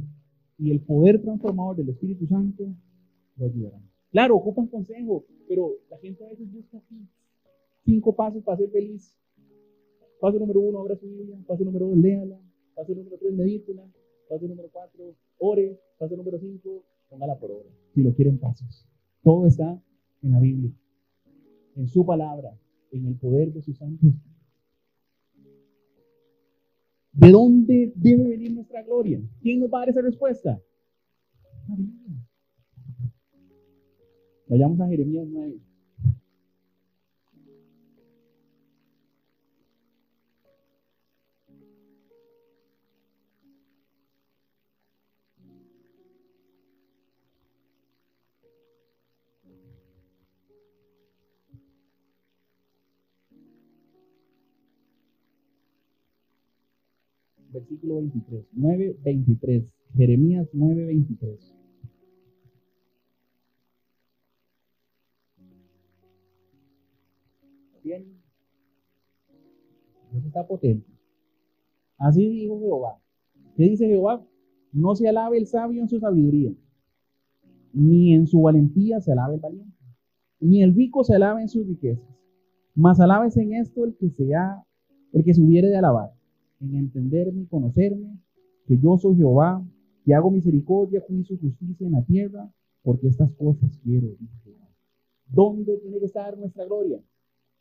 Y el poder transformador del Espíritu Santo lo ayudará. Claro, ocupan consejo, pero la gente a veces busca aquí 5 pasos para ser feliz. Paso número 1, abra su Biblia. Paso número 2, léala. Paso número 3, medítela. Paso número 4, ore. Paso número 5, póngala por obra. Si lo quieren pasos. Todo está en la Biblia, en su palabra, en el poder de sus santos. ¿De dónde debe venir nuestra gloria? ¿Quién nos va a dar esa respuesta? La Biblia. Vayamos a Jeremías 9. Versículo 23, 9:23, Jeremías 9:23. Bien, Dios está potente. Así dijo Jehová. ¿Qué dice Jehová? No se alabe el sabio en su sabiduría, ni en su valentía se alabe el valiente, ni el rico se alabe en sus riquezas, mas alábese en esto el que se hubiere de alabar, en entenderme y conocerme, que yo soy Jehová, que hago misericordia, juicio y justicia en la tierra, porque estas cosas quiero, dice Jehová. ¿Dónde tiene que estar nuestra gloria?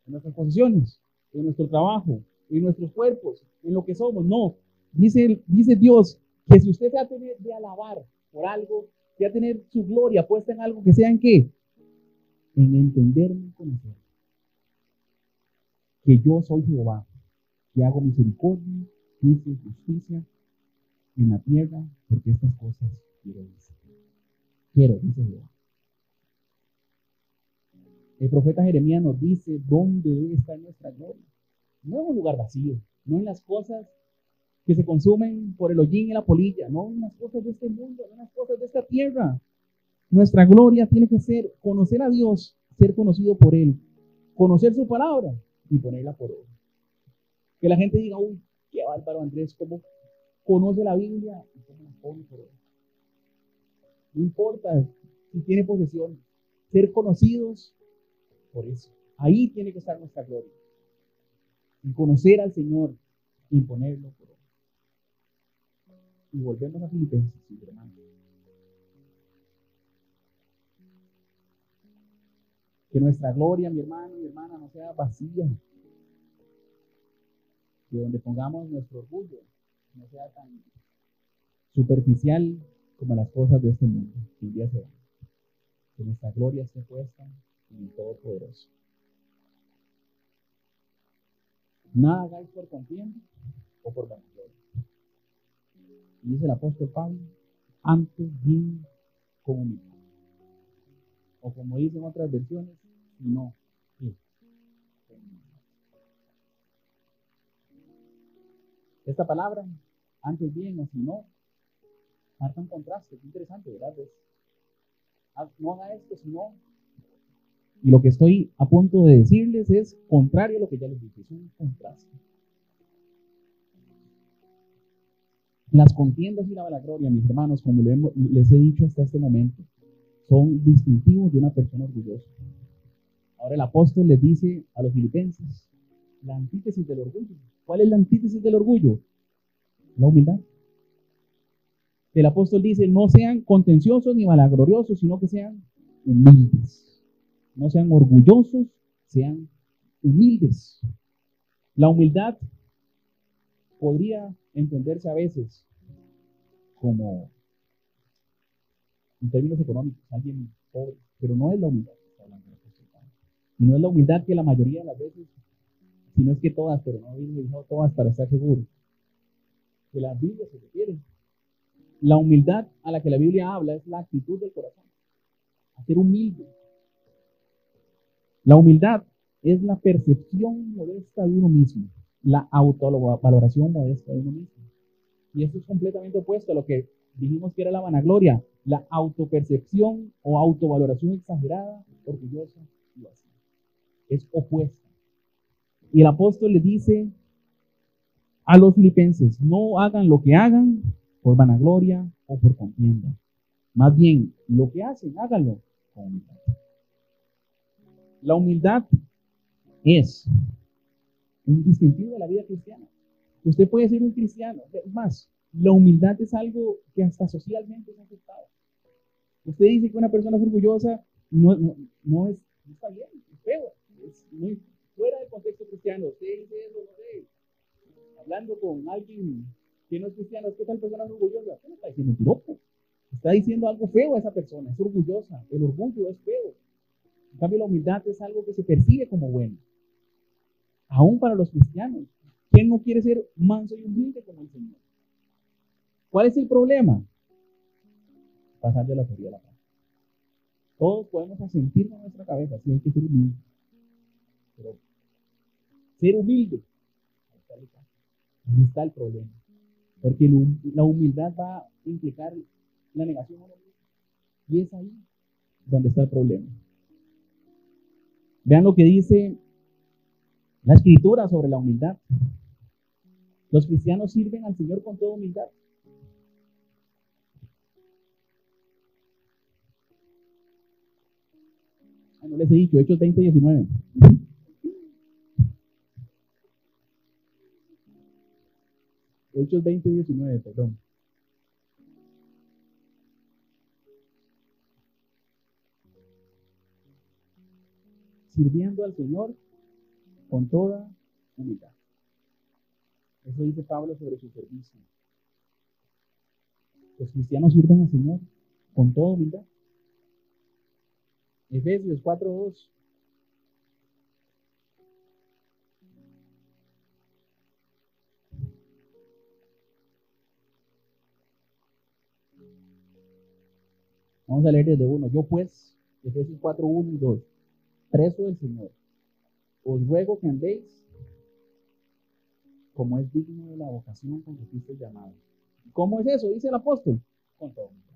¿En nuestras posiciones? ¿En nuestro trabajo? ¿En nuestros cuerpos? ¿En lo que somos? No. Dice Dios que si usted se va a tener de alabar por algo, se va a tener su gloria puesta en algo que sea en qué? En entenderme y conocerme. Que yo soy Jehová, que hago misericordia, juicio y justicia en la tierra, porque estas cosas quiero decir. Quiero, dice Jehová. El profeta Jeremías nos dice dónde debe estar nuestra gloria. No en un lugar vacío, no en las cosas que se consumen por el hollín y la polilla, no en las cosas de este mundo, no en las cosas de esta tierra. Nuestra gloria tiene que ser conocer a Dios, ser conocido por Él, conocer su palabra y ponerla por obra. Que la gente diga, uy, qué bárbaro Andrés, cómo conoce la Biblia y cómo la pone por obra. No importa si tiene posesión, ser conocidos por eso. Ahí tiene que estar nuestra gloria. En conocer al Señor y ponerlo por obra. Y volvemos a Filipenses, hermanos. Que nuestra gloria, mi hermano, mi hermana, no sea vacía. Que donde pongamos nuestro orgullo no sea tan superficial como las cosas de este mundo, que un día se van. Que nuestra gloria esté puesta en el Todopoderoso. Nada hagáis por contienda o por vanagloria. Dice el apóstol Pablo, antes bien con humildad. O como dicen otras versiones, no. Esta palabra, antes bien o si no, marca un contraste. Qué interesante, ¿verdad? no haga esto, sino... Y lo que estoy a punto de decirles es contrario a lo que ya les dije, es un contraste. Las contiendas y la vanagloria, mis hermanos, como les he dicho hasta este momento, son distintivos de una persona orgullosa. Ahora el apóstol les dice a los filipenses, la antítesis del orgullo. ¿Cuál es la antítesis del orgullo? La humildad. El apóstol dice, no sean contenciosos ni vanagloriosos, sino que sean humildes. No sean orgullosos, sean humildes. La humildad podría entenderse a veces como, en términos económicos, alguien pobre, pero no es la humildad que está hablando el apóstol Pablo. Y no es la humildad que la mayoría de las veces, si no es que todas, pero no digo todas para estar seguro, que la Biblia se refiere. La humildad a la que la Biblia habla es la actitud del corazón, a ser humilde. La humildad es la percepción modesta de uno mismo, la autovaloración modesta de uno mismo. Y esto es completamente opuesto a lo que dijimos que era la vanagloria, la autopercepción o autovaloración exagerada, orgullosa y vacía. Es opuesta. Y el apóstol le dice a los filipenses, no hagan lo que hagan por vanagloria o por contienda. Más bien, lo que hacen, háganlo con humildad. La humildad es un distintivo de la vida cristiana. Usted puede ser un cristiano. Es más, la humildad es algo que hasta socialmente es aceptado. Usted dice que una persona es orgullosa, no está bien, es feo, es muy fuera del contexto cristiano. Usted dice eso, no sé, hablando con alguien que no es cristiano, es que tal persona es orgullosa. Usted no está diciendo un piropo. Está diciendo algo feo a esa persona, es orgullosa. El orgullo es feo. En cambio, la humildad es algo que se percibe como bueno. Aún para los cristianos. ¿Quién no quiere ser manso y humilde como el Señor? ¿Cuál es el problema? Pasar de la teoría a la práctica. Todos podemos asentir con nuestra cabeza, sí hay que ser humilde. Pero ser humilde, ahí está el problema. Porque la humildad va a implicar la negación a uno mismo. Y es ahí donde está el problema. Vean lo que dice la Escritura sobre la humildad. Los cristianos sirven al Señor con toda humildad. No les he dicho, Hechos 20:19. Hechos 20:19, perdón. Sirviendo al Señor con toda humildad. Eso dice Pablo sobre su servicio. Los cristianos sirven al Señor con toda humildad. Efesios 4:2. Vamos a leer desde 1. Yo pues, Efesios 4:1 y 2. Preso del Señor, os ruego que andéis como es digno de la vocación con que fuisteis llamados. ¿Cómo es eso? Dice el apóstol. Con toda humildad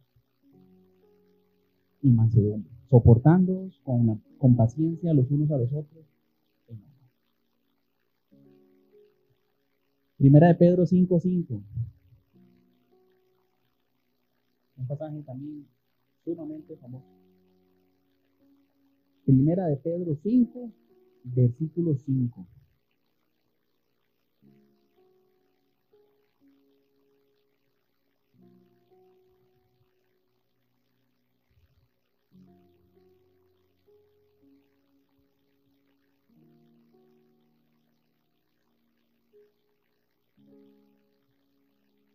y mansedumbre, soportándoos con paciencia los unos a los otros. Primera de Pedro 5:5. Un pasaje también sumamente famoso. Primera de Pedro 5, versículo 5.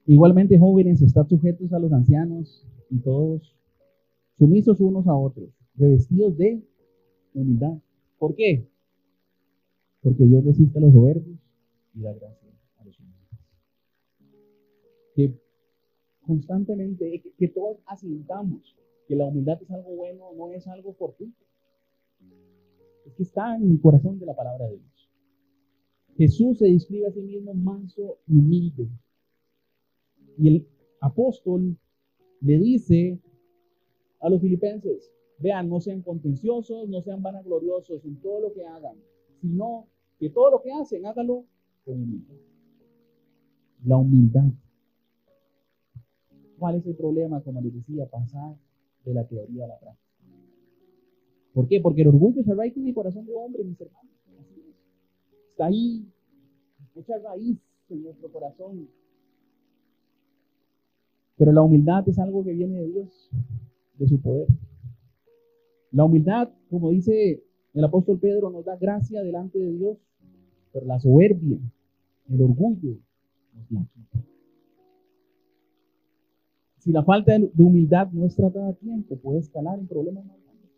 Igualmente, jóvenes, estad sujetos a los ancianos y todos sumisos unos a otros, revestidos de humildad. ¿Por qué? Porque Dios resiste a los soberbios y da gracia a los humildes. Que constantemente, que todos asintamos que la humildad es algo bueno, no es algo fortuito. Es que está en el corazón de la palabra de Dios. Jesús se describe a sí mismo manso y humilde. Y el apóstol le dice a los filipenses, Vean, no sean contenciosos, no sean vanagloriosos en todo lo que hagan, sino que todo lo que hacen, hágalo con humildad. La humildad. ¿Cuál es el problema? Como les decía, pasar de la teoría a la práctica. ¿Por qué? Porque el orgullo se arraiga en el corazón de hombre, mis hermanos. Así es. Está ahí, mucha raíz en nuestro corazón. Pero la humildad es algo que viene de Dios, de su poder. La humildad, como dice el apóstol Pedro, nos da gracia delante de Dios, pero la soberbia, el orgullo, nos la quita. Si la falta de humildad no es tratada a tiempo, puede escalar en problemas más grandes.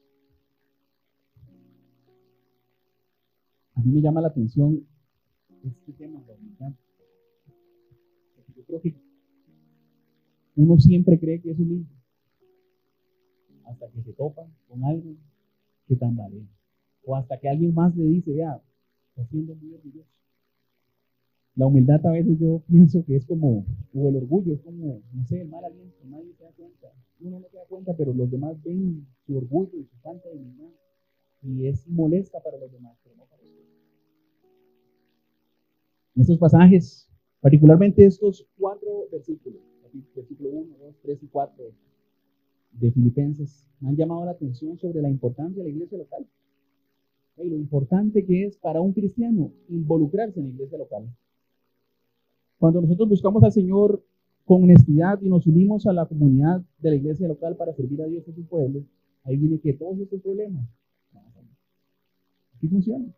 A mí me llama la atención este tema de la humildad. Porque yo creo que uno siempre cree que es humilde hasta que se topa con algo que tambalea. O hasta que alguien más le dice, vea, está siendo muy orgulloso. La humildad a veces yo pienso que es como, o el orgullo, es como, no sé, el mal aliento, nadie se da cuenta. Uno no se da cuenta, pero los demás ven su orgullo y su falta de humildad. Y es molesta para los demás, pero no para usted. En estos pasajes, particularmente estos 4 versículos, versículo 1, 2, 3 y 4 de Filipenses, me han llamado la atención sobre la importancia de la iglesia local. Y lo importante que es para un cristiano involucrarse en la iglesia local. Cuando nosotros buscamos al Señor con honestidad y nos unimos a la comunidad de la iglesia local para servir a Dios en su pueblo, ahí viene que todos estos problemas van a salir. Así funciona.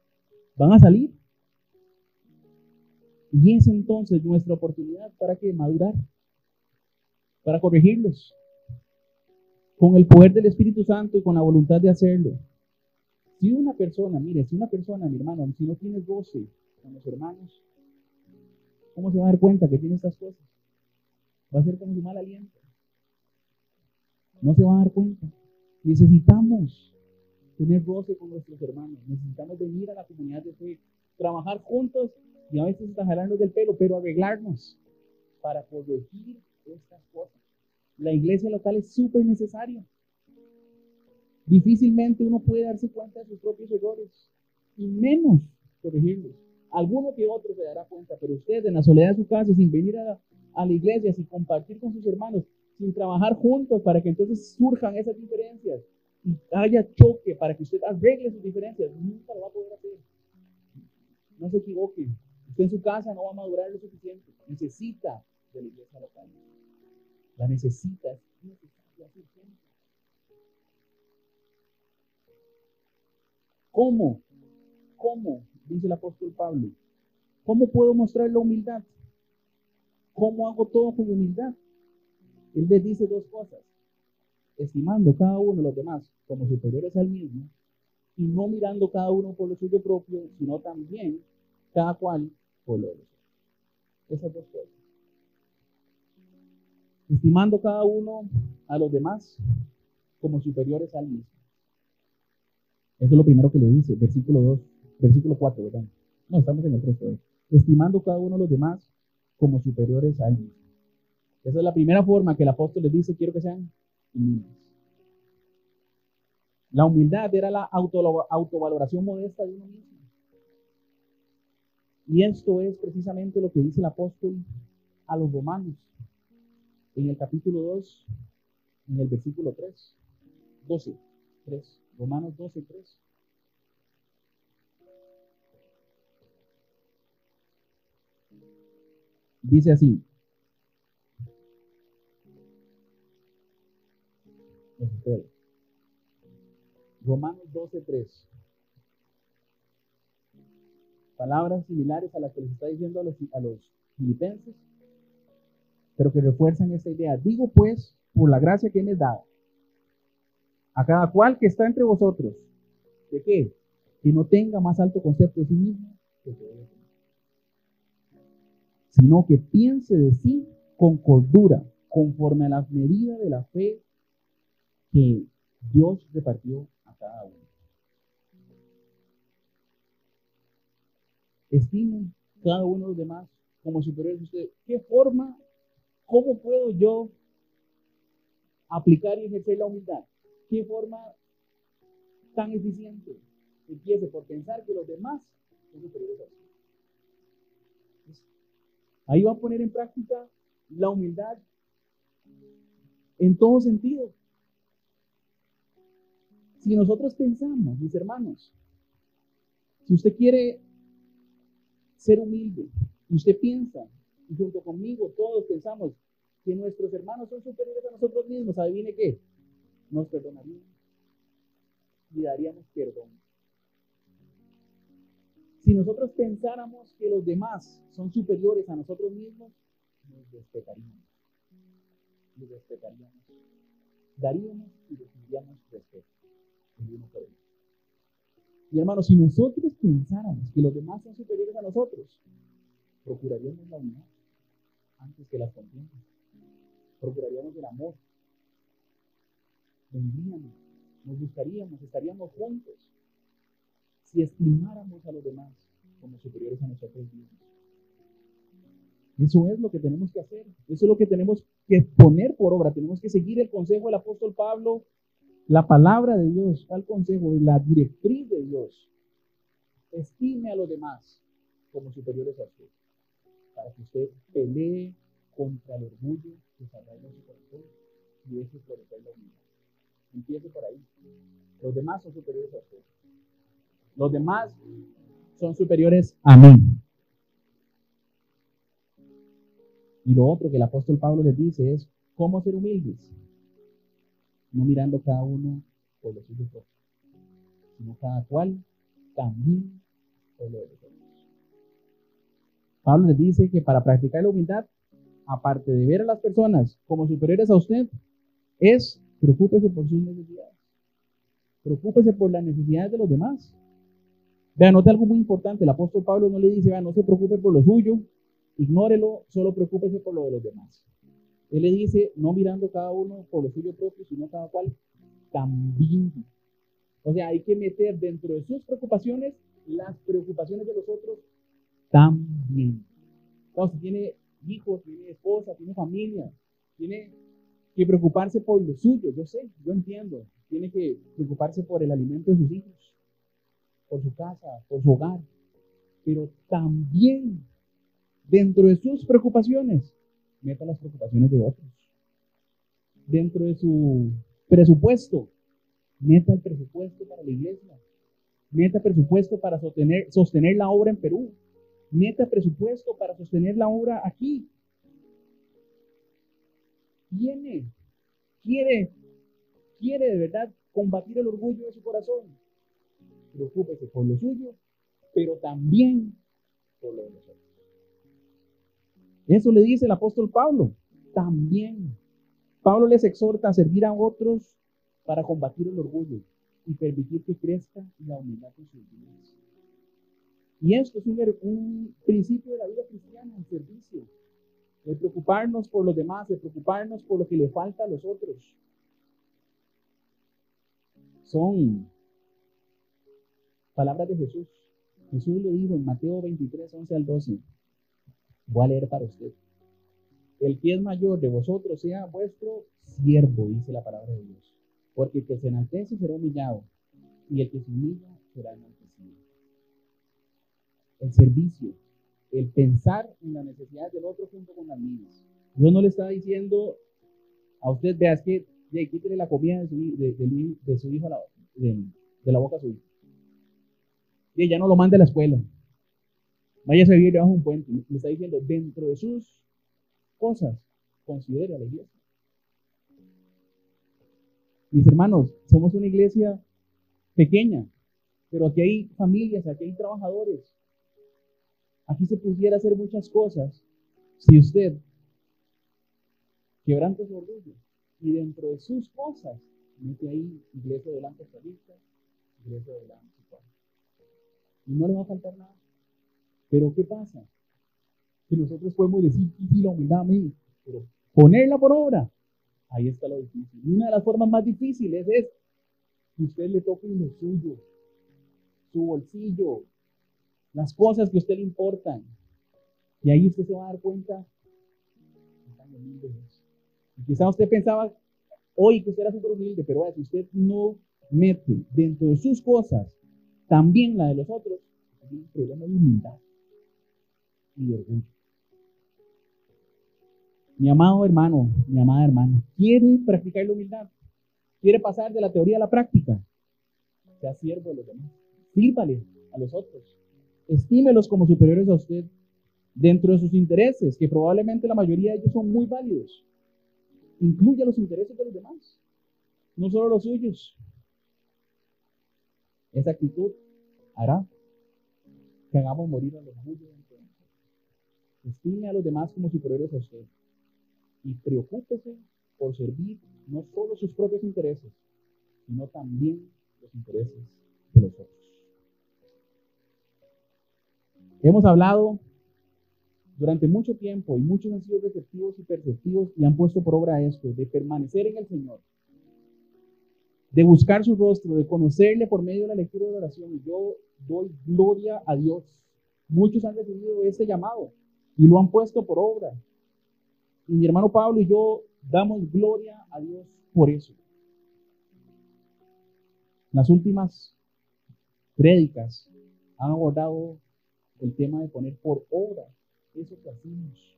Van a salir. Y es entonces nuestra oportunidad para que madurar, para corregirlos, con el poder del Espíritu Santo y con la voluntad de hacerlo. Si una persona, mi hermano, si no tiene goce con los hermanos, ¿cómo se va a dar cuenta que tiene estas cosas? Va a ser como su mal aliento. No se va a dar cuenta. Necesitamos tener goce con nuestros hermanos. Necesitamos venir a la comunidad de fe, trabajar juntos y a veces hasta jalarnos del pelo, pero arreglarnos para corregir estas cosas. La iglesia local es súper necesaria. Difícilmente uno puede darse cuenta de sus propios errores y menos corregirlos. Alguno que otro se dará cuenta, pero usted en la soledad de su casa, sin venir a la iglesia, sin compartir con sus hermanos, sin trabajar juntos para que entonces surjan esas diferencias y haya choque para que usted arregle sus diferencias, nunca lo va a poder hacer. No se equivoque. Usted en su casa no va a madurar lo suficiente. Necesita de la iglesia local. La necesita. Es necesaria, es urgente. ¿Cómo? ¿Cómo? Dice el apóstol Pablo. ¿Cómo puedo mostrar la humildad? ¿Cómo hago todo con humildad? Él les dice 2 cosas. Estimando cada uno de los demás como superiores al mismo y no mirando cada uno por lo suyo propio, sino también cada cual por lo de los otros. Esas 2 cosas. Estimando cada uno a los demás como superiores al mismo. Eso es lo primero que le dice, versículo 4, ¿verdad? No, estamos en el 3 todavía. Estimando cada uno a los demás como superiores a él mismo. Esa es la primera forma que el apóstol les dice, quiero que sean humildes. La humildad era la autovaloración modesta de uno mismo. Y esto es precisamente lo que dice el apóstol a los romanos en el capítulo 2, en el versículo 3, 12, 3, Romanos 12, 3. Dice así. Romanos 12, 3. Palabras similares a las que les está diciendo a los filipenses, pero que refuerzan esta idea. Digo pues, por la gracia que me da, a cada cual que está entre vosotros, ¿de qué? Que no tenga más alto concepto de sí mismo que se debe tener, sino que piense de sí con cordura, conforme a la medida de la fe que Dios repartió a cada uno. Estimen cada uno de los demás como superiores a ustedes. ¿Qué forma, cómo puedo yo aplicar y ejercer la humildad? ¿Qué forma tan eficiente. Empiece por pensar que los demás son superiores a usted. Ahí va a poner en práctica la humildad en todo sentido. Si nosotros pensamos, mis hermanos, si usted quiere ser humilde, y usted piensa, y junto conmigo todos pensamos que nuestros hermanos son superiores a nosotros mismos, ¿adivine qué? Nos perdonaríamos y daríamos perdón. Si nosotros pensáramos que los demás son superiores a nosotros mismos, nos respetaríamos. Nos respetaríamos. Daríamos y recibiríamos respeto el uno por el otro. Y hermanos, si nosotros pensáramos que los demás son superiores a nosotros, procuraríamos la unidad antes que las contiendas. Procuraríamos el amor. Vendríamos, nos buscaríamos, estaríamos juntos. Si estimáramos a los demás como superiores a nosotros mismos. Eso es lo que tenemos que hacer. Eso es lo que tenemos que poner por obra. Tenemos que seguir el consejo del apóstol Pablo, la palabra de Dios, el consejo, la directriz de Dios. Estime a los demás como superiores a usted, para que usted pelee contra el orgullo que se arraiga en su corazón y deje florecer la humildad. Empiece por ahí. Los demás son superiores a usted. Los demás son superiores a mí. Y lo otro que el apóstol Pablo les dice es cómo ser humildes, no mirando cada uno por lo suyo propio, sino cada cual también por lo de los otros. Pablo les dice que para practicar la humildad, aparte de ver a las personas como superiores a usted, preocúpese por sus necesidades. Preocúpese por las necesidades de los demás. Vean, note algo muy importante. El apóstol Pablo no le dice, no se preocupe por lo suyo, ignórelo, solo preocúpese por lo de los demás. Él le dice, no mirando cada uno por lo suyo propio, sino cada cual también. O sea, hay que meter dentro de sus preocupaciones las preocupaciones de los otros también. Entonces, tiene hijos, tiene esposa, tiene familia, tiene que preocuparse por lo suyo. Yo sé, yo entiendo. Tiene que preocuparse por el alimento de sus hijos, por su casa, por su hogar. Pero también, dentro de sus preocupaciones, meta las preocupaciones de otros. Dentro de su presupuesto, meta el presupuesto para la iglesia. Meta presupuesto para sostener la obra en Perú. Meta presupuesto para sostener la obra aquí. Quiere de verdad combatir el orgullo de su corazón. Preocúpese por lo suyo, pero también por lo de los otros. Eso le dice el apóstol Pablo. También. Pablo les exhorta a servir a otros para combatir el orgullo y permitir que crezca la humildad en sus vidas. Y esto es un principio de la vida cristiana, el servicio. El preocuparnos por los demás, el preocuparnos por lo que le falta a los otros. Son palabras de Jesús. Jesús lo dijo en Mateo 23, 11 al 12. Voy a leer para usted. El que es mayor de vosotros sea vuestro siervo, dice la palabra de Dios. Porque el que se enaltece será humillado, y el que se humilla será enaltecido. El servicio, el pensar en las necesidades del otro junto con las mías. Dios no le está diciendo a usted, vea, es que quítele la comida de su hijo de la boca a su hijo. Y ya no lo mande a la escuela. Váyase a vivir debajo de un puente. Le está diciendo, dentro de sus cosas, considere a la iglesia. Mis hermanos, somos una iglesia pequeña, pero aquí hay familias, aquí hay trabajadores. Aquí se pudiera hacer muchas cosas si usted quebranta su orgullo y dentro de sus cosas mete ahí iglesia de la pastorista, iglesia de la psicóloga. Y no le va a faltar nada. Pero ¿qué pasa? Que nosotros podemos decir, sí, la humildad a mí, pero ponerla por obra, ahí está lo difícil. Y una de las formas más difíciles es que usted le toque lo suyo, su bolsillo, las cosas que a usted le importan. Y ahí usted se va a dar cuenta que tan humilde es. Y quizá usted pensaba hoy que usted era súper humilde, pero si usted no mete dentro de sus cosas también la de los otros, hay un problema de humildad y de orgullo. Mi amado hermano, mi amada hermana, ¿quiere practicar la humildad? ¿Quiere pasar de la teoría a la práctica? Sea siervo de los demás. Sírvale a los otros. Estímelos como superiores a usted dentro de sus intereses, que probablemente la mayoría de ellos son muy válidos. Incluya los intereses de los demás, no solo los suyos. Esa actitud hará que hagamos morir a los orgullo dentro de nosotros. Estime a los demás como superiores a usted y preocúpese por servir no solo sus propios intereses, sino también los intereses de los otros. Hemos hablado durante mucho tiempo y muchos han sido receptivos y perceptivos y han puesto por obra esto, de permanecer en el Señor, de buscar su rostro, de conocerle por medio de la lectura de la oración. Y yo doy gloria a Dios. Muchos han recibido este llamado y lo han puesto por obra. Y mi hermano Pablo y yo damos gloria a Dios por eso. Las últimas prédicas han abordado el tema de poner por obra eso que hacemos,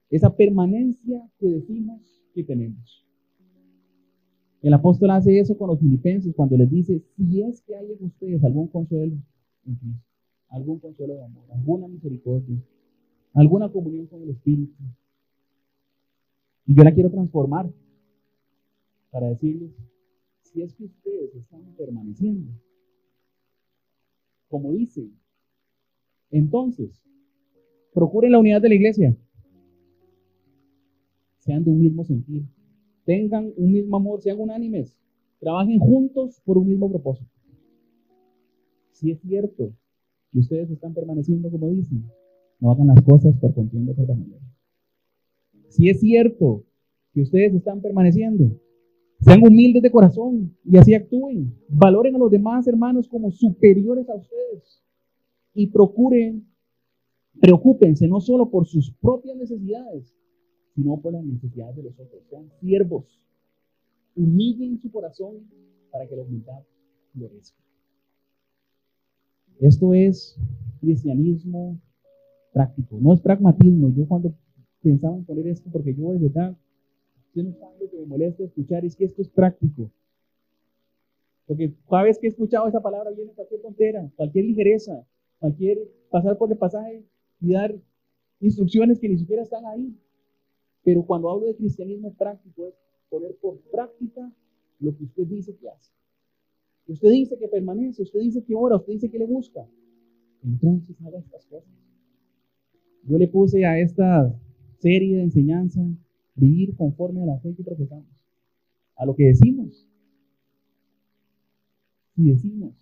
esa permanencia que decimos que tenemos. El apóstol hace eso con los filipenses cuando les dice: si es que hay en ustedes algún consuelo en Cristo, algún consuelo de amor, alguna misericordia, alguna comunión con el Espíritu. Y yo la quiero transformar para decirles: si es que ustedes están permaneciendo, como dice, entonces procuren la unidad de la iglesia, sean de un mismo sentir, tengan un mismo amor, sean unánimes, trabajen juntos por un mismo propósito. Si es cierto que ustedes están permaneciendo como dicen, no hagan las cosas por contienda por vanagloria. Si es cierto que ustedes están permaneciendo, sean humildes de corazón y así actúen. Valoren a los demás hermanos como superiores a ustedes y preocúpense no solo por sus propias necesidades, sino por las necesidades de los otros. Sean siervos. Humillen su corazón para que la humildad florezca. Esto es cristianismo práctico, no es pragmatismo. Yo cuando pensaba en poner esto, porque yo de verdad, yo no sabe lo que me molesta escuchar, es que esto es práctico. Porque cada vez que he escuchado esa palabra viene cualquier tontera, cualquier ligereza, cualquier pasar por el pasaje y dar instrucciones que ni siquiera están ahí. Pero cuando hablo de cristianismo práctico es poner por práctica lo que usted dice que hace. Usted dice que permanece, usted dice que ora, usted dice que le busca. Entonces haga estas cosas. Yo le puse a esta serie de enseñanza: vivir conforme a la fe que profesamos, a lo que decimos. Si decimos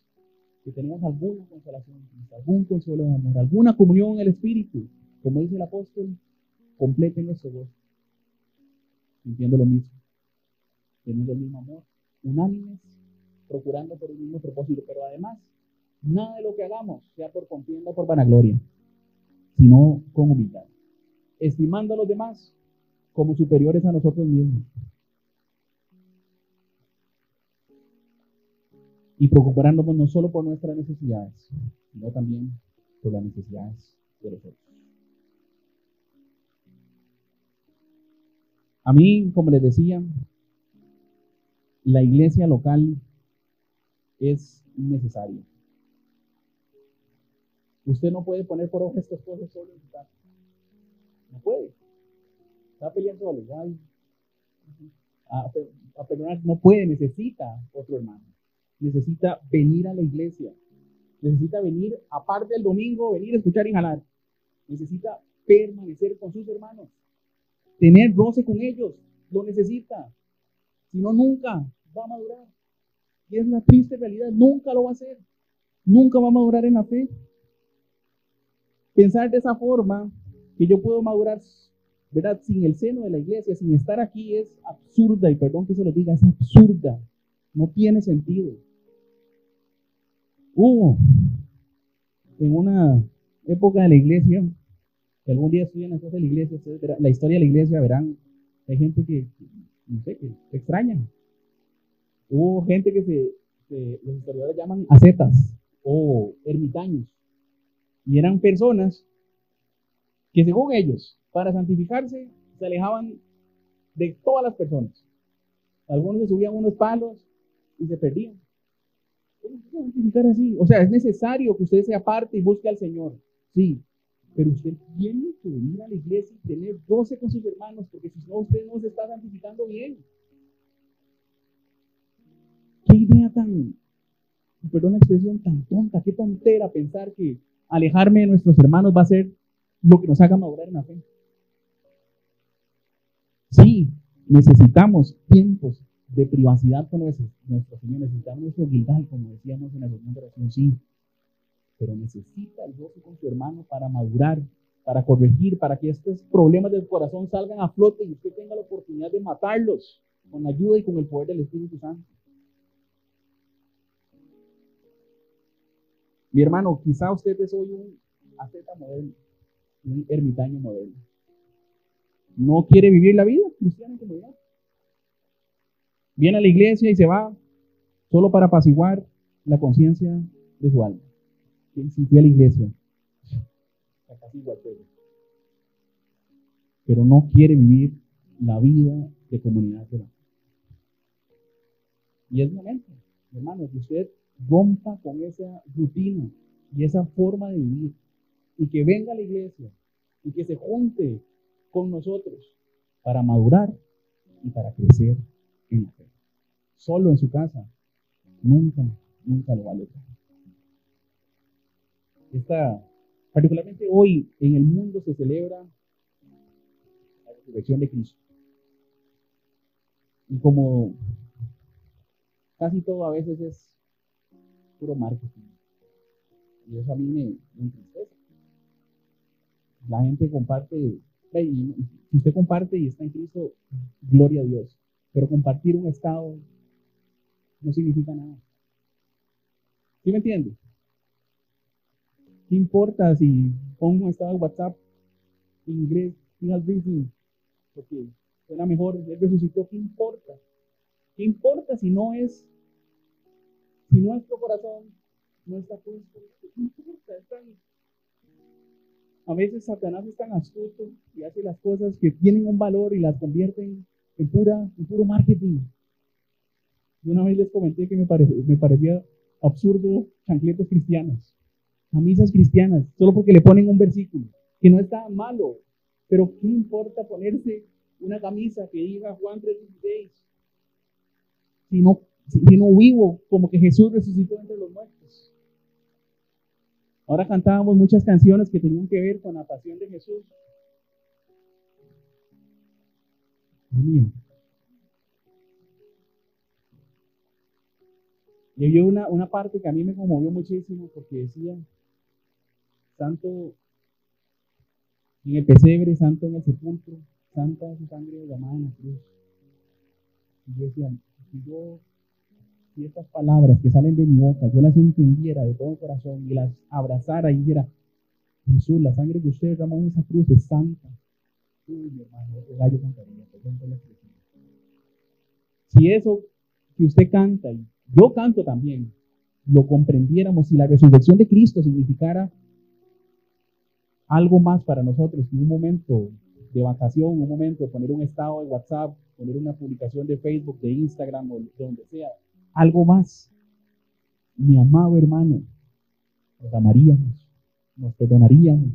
que tenemos alguna consolación, algún consuelo de amor, alguna comunión en el Espíritu, como dice el apóstol, completen nuestro gozo, sintiendo lo mismo, teniendo el mismo amor, unánimes, procurando por el mismo propósito, pero además, nada de lo que hagamos sea por contienda o por vanagloria, sino con humildad, estimando a los demás como superiores a nosotros mismos y preocupándonos no solo por nuestras necesidades, sino también por las necesidades de los otros. A mí, como les decía, la iglesia local es necesaria. Usted no puede poner por obra estas cosas solo en su casa. No puede. Está peleando solo. A perdonar no puede, necesita otro hermano. Necesita venir a la iglesia. Necesita venir, aparte del domingo, venir a escuchar y jalar. Necesita permanecer con sus hermanos. Tener roce con ellos. Lo necesita. Si no, nunca va a madurar. Y es una triste realidad. Nunca lo va a hacer. Nunca va a madurar en la fe. Pensar de esa forma, que yo puedo madurar, ¿verdad?, sin el seno de la iglesia, sin estar aquí, es absurda. Y perdón que se lo diga, es absurda. No tiene sentido. Hubo en una época de la iglesia, que algún día estudian las cosas de la iglesia, ustedes verán, la historia de la iglesia, verán, hay gente que, no sé, que extraña. Hubo gente los historiadores llaman ascetas o ermitaños. Y eran personas que según ellos, para santificarse, se alejaban de todas las personas. Algunos se subían unos palos y se perdían. ¿Cómo se puede santificar así? O sea, es necesario que usted se aparte y busque al Señor. Sí, pero usted tiene que venir a la iglesia y tener 12 con sus hermanos, porque si no, usted no se está santificando bien. Qué idea tan, perdón la expresión, tan tonta, qué tontera pensar que alejarme de nuestros hermanos va a ser lo que nos haga madurar en la fe. Sí, necesitamos tiempos de privacidad con nuestro Señor, necesitamos nuestro guildal, como decíamos en la reunión de oración, sí, pero necesita el gozo con su hermano para madurar, para corregir, para que estos problemas del corazón salgan a flote y usted tenga la oportunidad de matarlos con la ayuda y con el poder del Espíritu Santo. Mi hermano, quizá usted es hoy un asceta moderno, un ermitaño moderno. No quiere vivir la vida cristiana en comunidad. Viene a la iglesia y se va solo para apaciguar la conciencia de su alma. Si fui a la iglesia, apacigua todo. Pero no quiere vivir la vida de comunidad de la fe. Y es momento, hermano, que usted rompa con esa rutina y esa forma de vivir y que venga a la iglesia y que se junte con nosotros para madurar y para crecer en la fe. Solo en su casa, nunca lo va a lograr. Particularmente hoy en el mundo se celebra la resurrección de Cristo. Y como casi todo a veces es puro marketing. Y eso a mí me entristece. La gente comparte, y si usted comparte y está en Cristo, gloria a Dios. Pero compartir un estado no significa nada. ¿Sí me entiende? ¿Qué importa si pongo un estado de WhatsApp en inglés, final briefing, porque suena mejor, él resucitó? ¿Qué importa? ¿Qué importa si nuestro corazón no está puesto? ¿Qué importa? A veces Satanás es tan astuto y hace las cosas que tienen un valor y las convierten en puro marketing. Yo una vez les comenté que me parecía absurdo chancletas cristianas, camisas cristianas, solo porque le ponen un versículo, que no está malo, pero ¿qué importa ponerse una camisa que diga Juan 3:16 si no vivo como que Jesús resucitó entre los muertos? Ahora cantábamos muchas canciones que tenían que ver con la pasión de Jesús. Bien. Y había una parte que a mí me conmovió muchísimo porque decía, santo en el pesebre, santo en el sepulcro, santa su sangre derramada en la cruz. Y yo decía, si estas palabras que salen de mi boca, yo las entendiera de todo corazón y las abrazara y dijera, Jesús, la sangre que usted derramó en esa cruz es santa. Uy, mi hermano, ese gallo cantaría, perdón por la expresión. Si eso que usted canta y yo canto también, lo comprendiéramos, si la resurrección de Cristo significara algo más para nosotros que un momento de vacación, un momento de poner un estado de WhatsApp, poner una publicación de Facebook, de Instagram o de donde sea, algo más, mi amado hermano, nos amaríamos, nos perdonaríamos,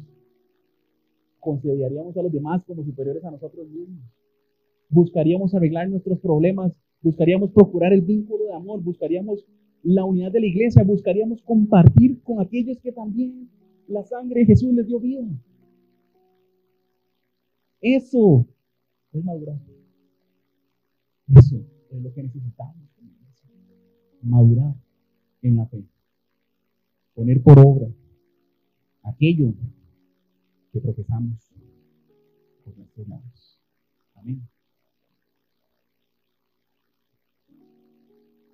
consideraríamos a los demás como superiores a nosotros mismos, buscaríamos arreglar nuestros problemas, buscaríamos procurar el vínculo de amor, buscaríamos la unidad de la iglesia, buscaríamos compartir con aquellos que también la sangre de Jesús les dio vida. Eso es madurar. Eso es lo que necesitamos. Madurar en la fe. Poner por obra aquello que profesamos por nuestros labios. Amén.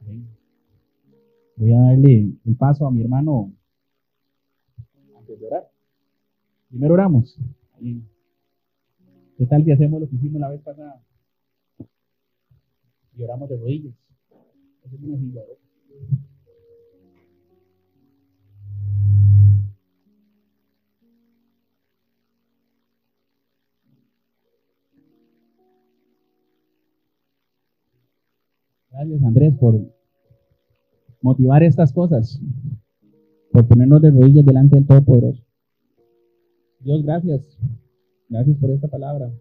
Amén. Voy a darle el paso a mi hermano antes de orar. Primero oramos. Amén. ¿Qué tal si hacemos lo que hicimos la vez pasada? Y oramos de rodillas. Esa es una silla, ¿no? Gracias, Andrés, por motivar estas cosas, por ponernos de rodillas delante del Todopoderoso. Dios, gracias. Gracias por esta palabra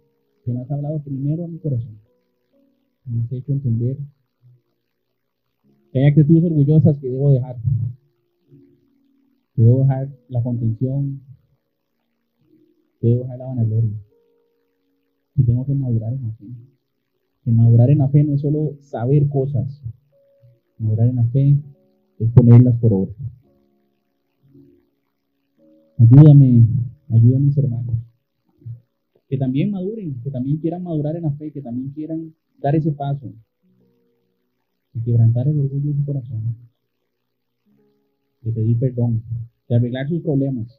que me has hablado primero a mi corazón. Me has hecho entender que hay actitudes orgullosas que debo dejar. Que debo dejar la contención, que debo dejar la vanagloria. Y tengo que madurar en la fe. Que madurar en la fe no es solo saber cosas. Madurar en la fe es ponerlas por obra. Ayúdame, ayuda a mis hermanos. Que también maduren, que también quieran madurar en la fe, que también quieran dar ese paso y quebrantar el orgullo de su corazón, de pedir perdón, de arreglar sus problemas,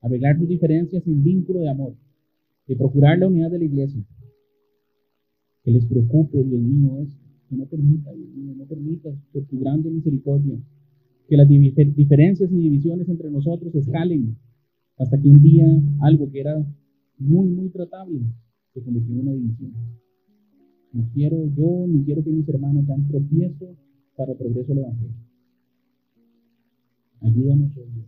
arreglar sus diferencias sin vínculo de amor, de procurar la unidad de la iglesia. Que les preocupe, Dios mío, esto, que no permita, Dios mío, no permita por tu grande misericordia que las diferencias y divisiones entre nosotros escalen hasta que un día algo que era muy, muy tratable se convirtió en una división. No quiero yo ni quiero que mis hermanos sean tropiezo para el progreso del Evangelio. Ayúdanos, oh Dios,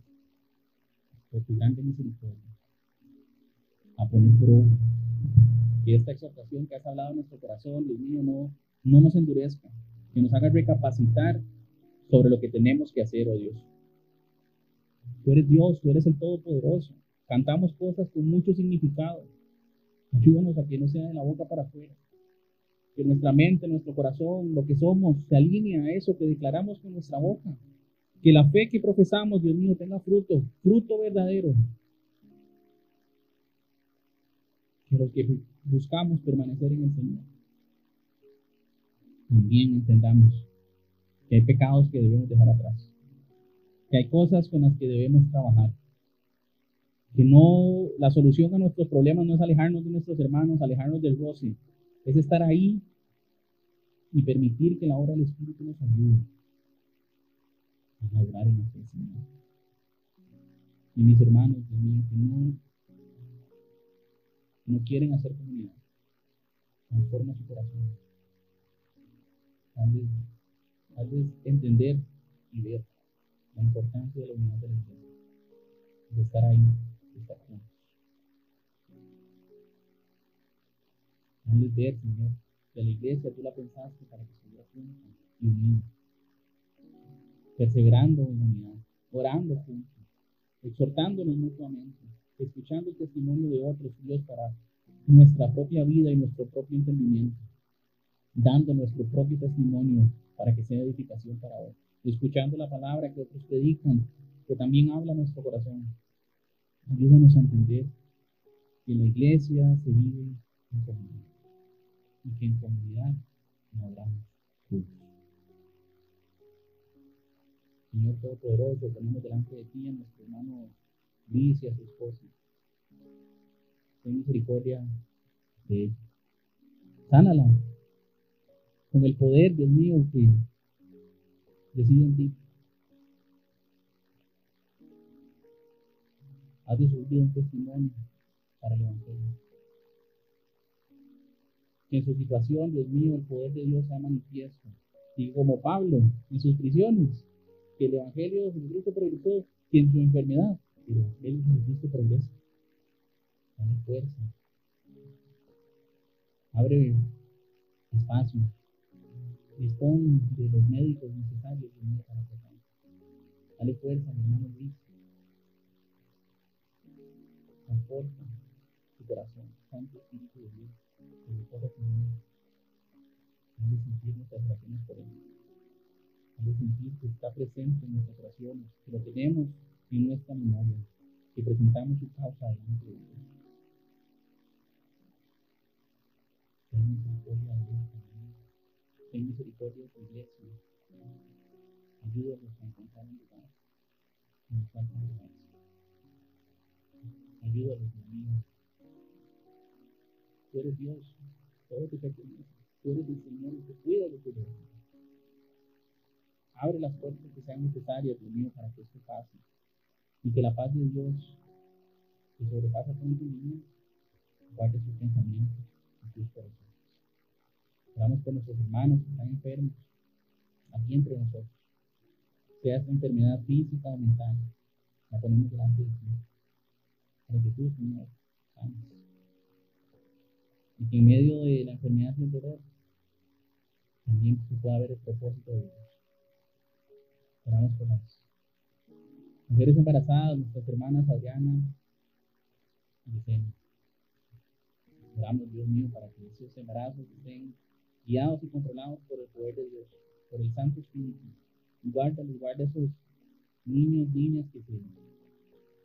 por tu grande misericordia, a poner por obra que esta exhortación que has hablado en nuestro corazón, Dios mío, no nos endurezca, que nos haga recapacitar sobre lo que tenemos que hacer, oh Dios. Tú eres Dios, tú eres el Todopoderoso. Cantamos cosas con mucho significado. Ayúdanos a que no sea de la boca para afuera. Que nuestra mente, nuestro corazón, lo que somos, se alinee a eso que declaramos con nuestra boca. Que la fe que profesamos, Dios mío, tenga fruto, fruto verdadero. Que los que buscamos permanecer en el Señor, también entendamos que hay pecados que debemos dejar atrás. Que hay cosas con las que debemos trabajar. Que no, la solución a nuestros problemas no es alejarnos de nuestros hermanos, alejarnos del roce. Es estar ahí y permitir que la obra del Espíritu nos ayude a madurar en la fe, Señor. Y mis hermanos, Dios mío, que no quieren hacer comunidad, transforma su corazón. Hazles entender y ver la importancia de la unidad de la iglesia, de estar ahí, de estar juntos. Hazles ver, Señor, que la iglesia tú la pensaste para que estuviera junta y unida, perseverando en unidad, orando juntos, exhortándonos mutuamente, escuchando el testimonio de otros, Dios, para nuestra propia vida y nuestro propio entendimiento, dando nuestro propio testimonio para que sea edificación para otros, escuchando la palabra que otros predican, que también habla nuestro corazón. Ayúdanos a entender que la iglesia se vive en comunidad y que en comunidad no hablamos juntos. Señor Todopoderoso, ponemos delante de ti a nuestro hermano Luis y a su esposa. Ten misericordia de ella. Sánala con el poder, Dios mío, que reside en ti. Haz de su vida un testimonio para el Evangelio. Que en su situación, Dios mío, el poder de Dios sea manifiesto. Y como Pablo, en sus prisiones, que el Evangelio de Jesucristo progresó, y en su enfermedad, el Evangelio de Jesucristo progresa. Dale fuerza. Abre espacio. Dispón de los médicos necesarios, Dios mío, para tratar. Dale fuerza, mi hermano Luis. Conforta su corazón. Santo Espíritu de Dios. Que le corra tu mano. Dale sentir nuestras oraciones por él. Dale sentir que está presente en nuestras oraciones. Que lo tenemos en nuestra memoria. Que presentamos su causa delante de Dios. Ten misericordia de Dios también. Ten misericordia de tu iglesia. Ayúdanos a encontrar un lugar. Nos falta lugares. Ayúdanos, Dios mío. Tú eres Dios. Todo te pertenece. Tú eres el Señor que cuida de tu iglesia. Abre las puertas que sean necesarias, Dios mío, para que esto pase. Y que la paz de Dios, que sobrepasa todo entendimiento, guarde sus pensamientos y sus corazones. Oramos por nuestros hermanos que están enfermos, aquí entre nosotros. Sea esta enfermedad física o mental, la ponemos delante de ti. Para que tú, Señor, sanes. Y que en medio de la enfermedad y el dolor, también se pueda ver el propósito de Dios. Oramos por las mujeres embarazadas, nuestras hermanas Adriana y Yesenia. Oramos, Dios mío, para que esos embarazos estén guiados y controlados por el poder de Dios, por el Santo Espíritu. Y guarda esos niños, niñas que se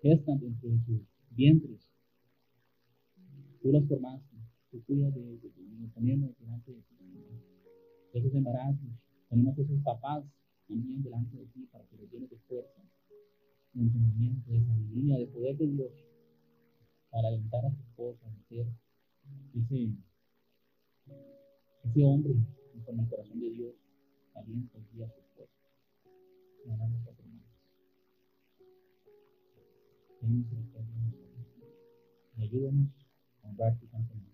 gestan dentro de sus vientres. Tú los formaste, tú cuidas de ellos, y nos ponemos delante de ti. Esos embarazos, ponemos a esos papás también delante de ti para que los llenes de fuerza, de entendimiento, de sabiduría, de poder de Dios, para alentar a su esposa, a ser ese hombre con el corazón de Dios, alienta y guía a su esposa. Oramos nuestras hermanas. Ten misericordia de nosotros y ayúdanos a honrar tu santo nombre.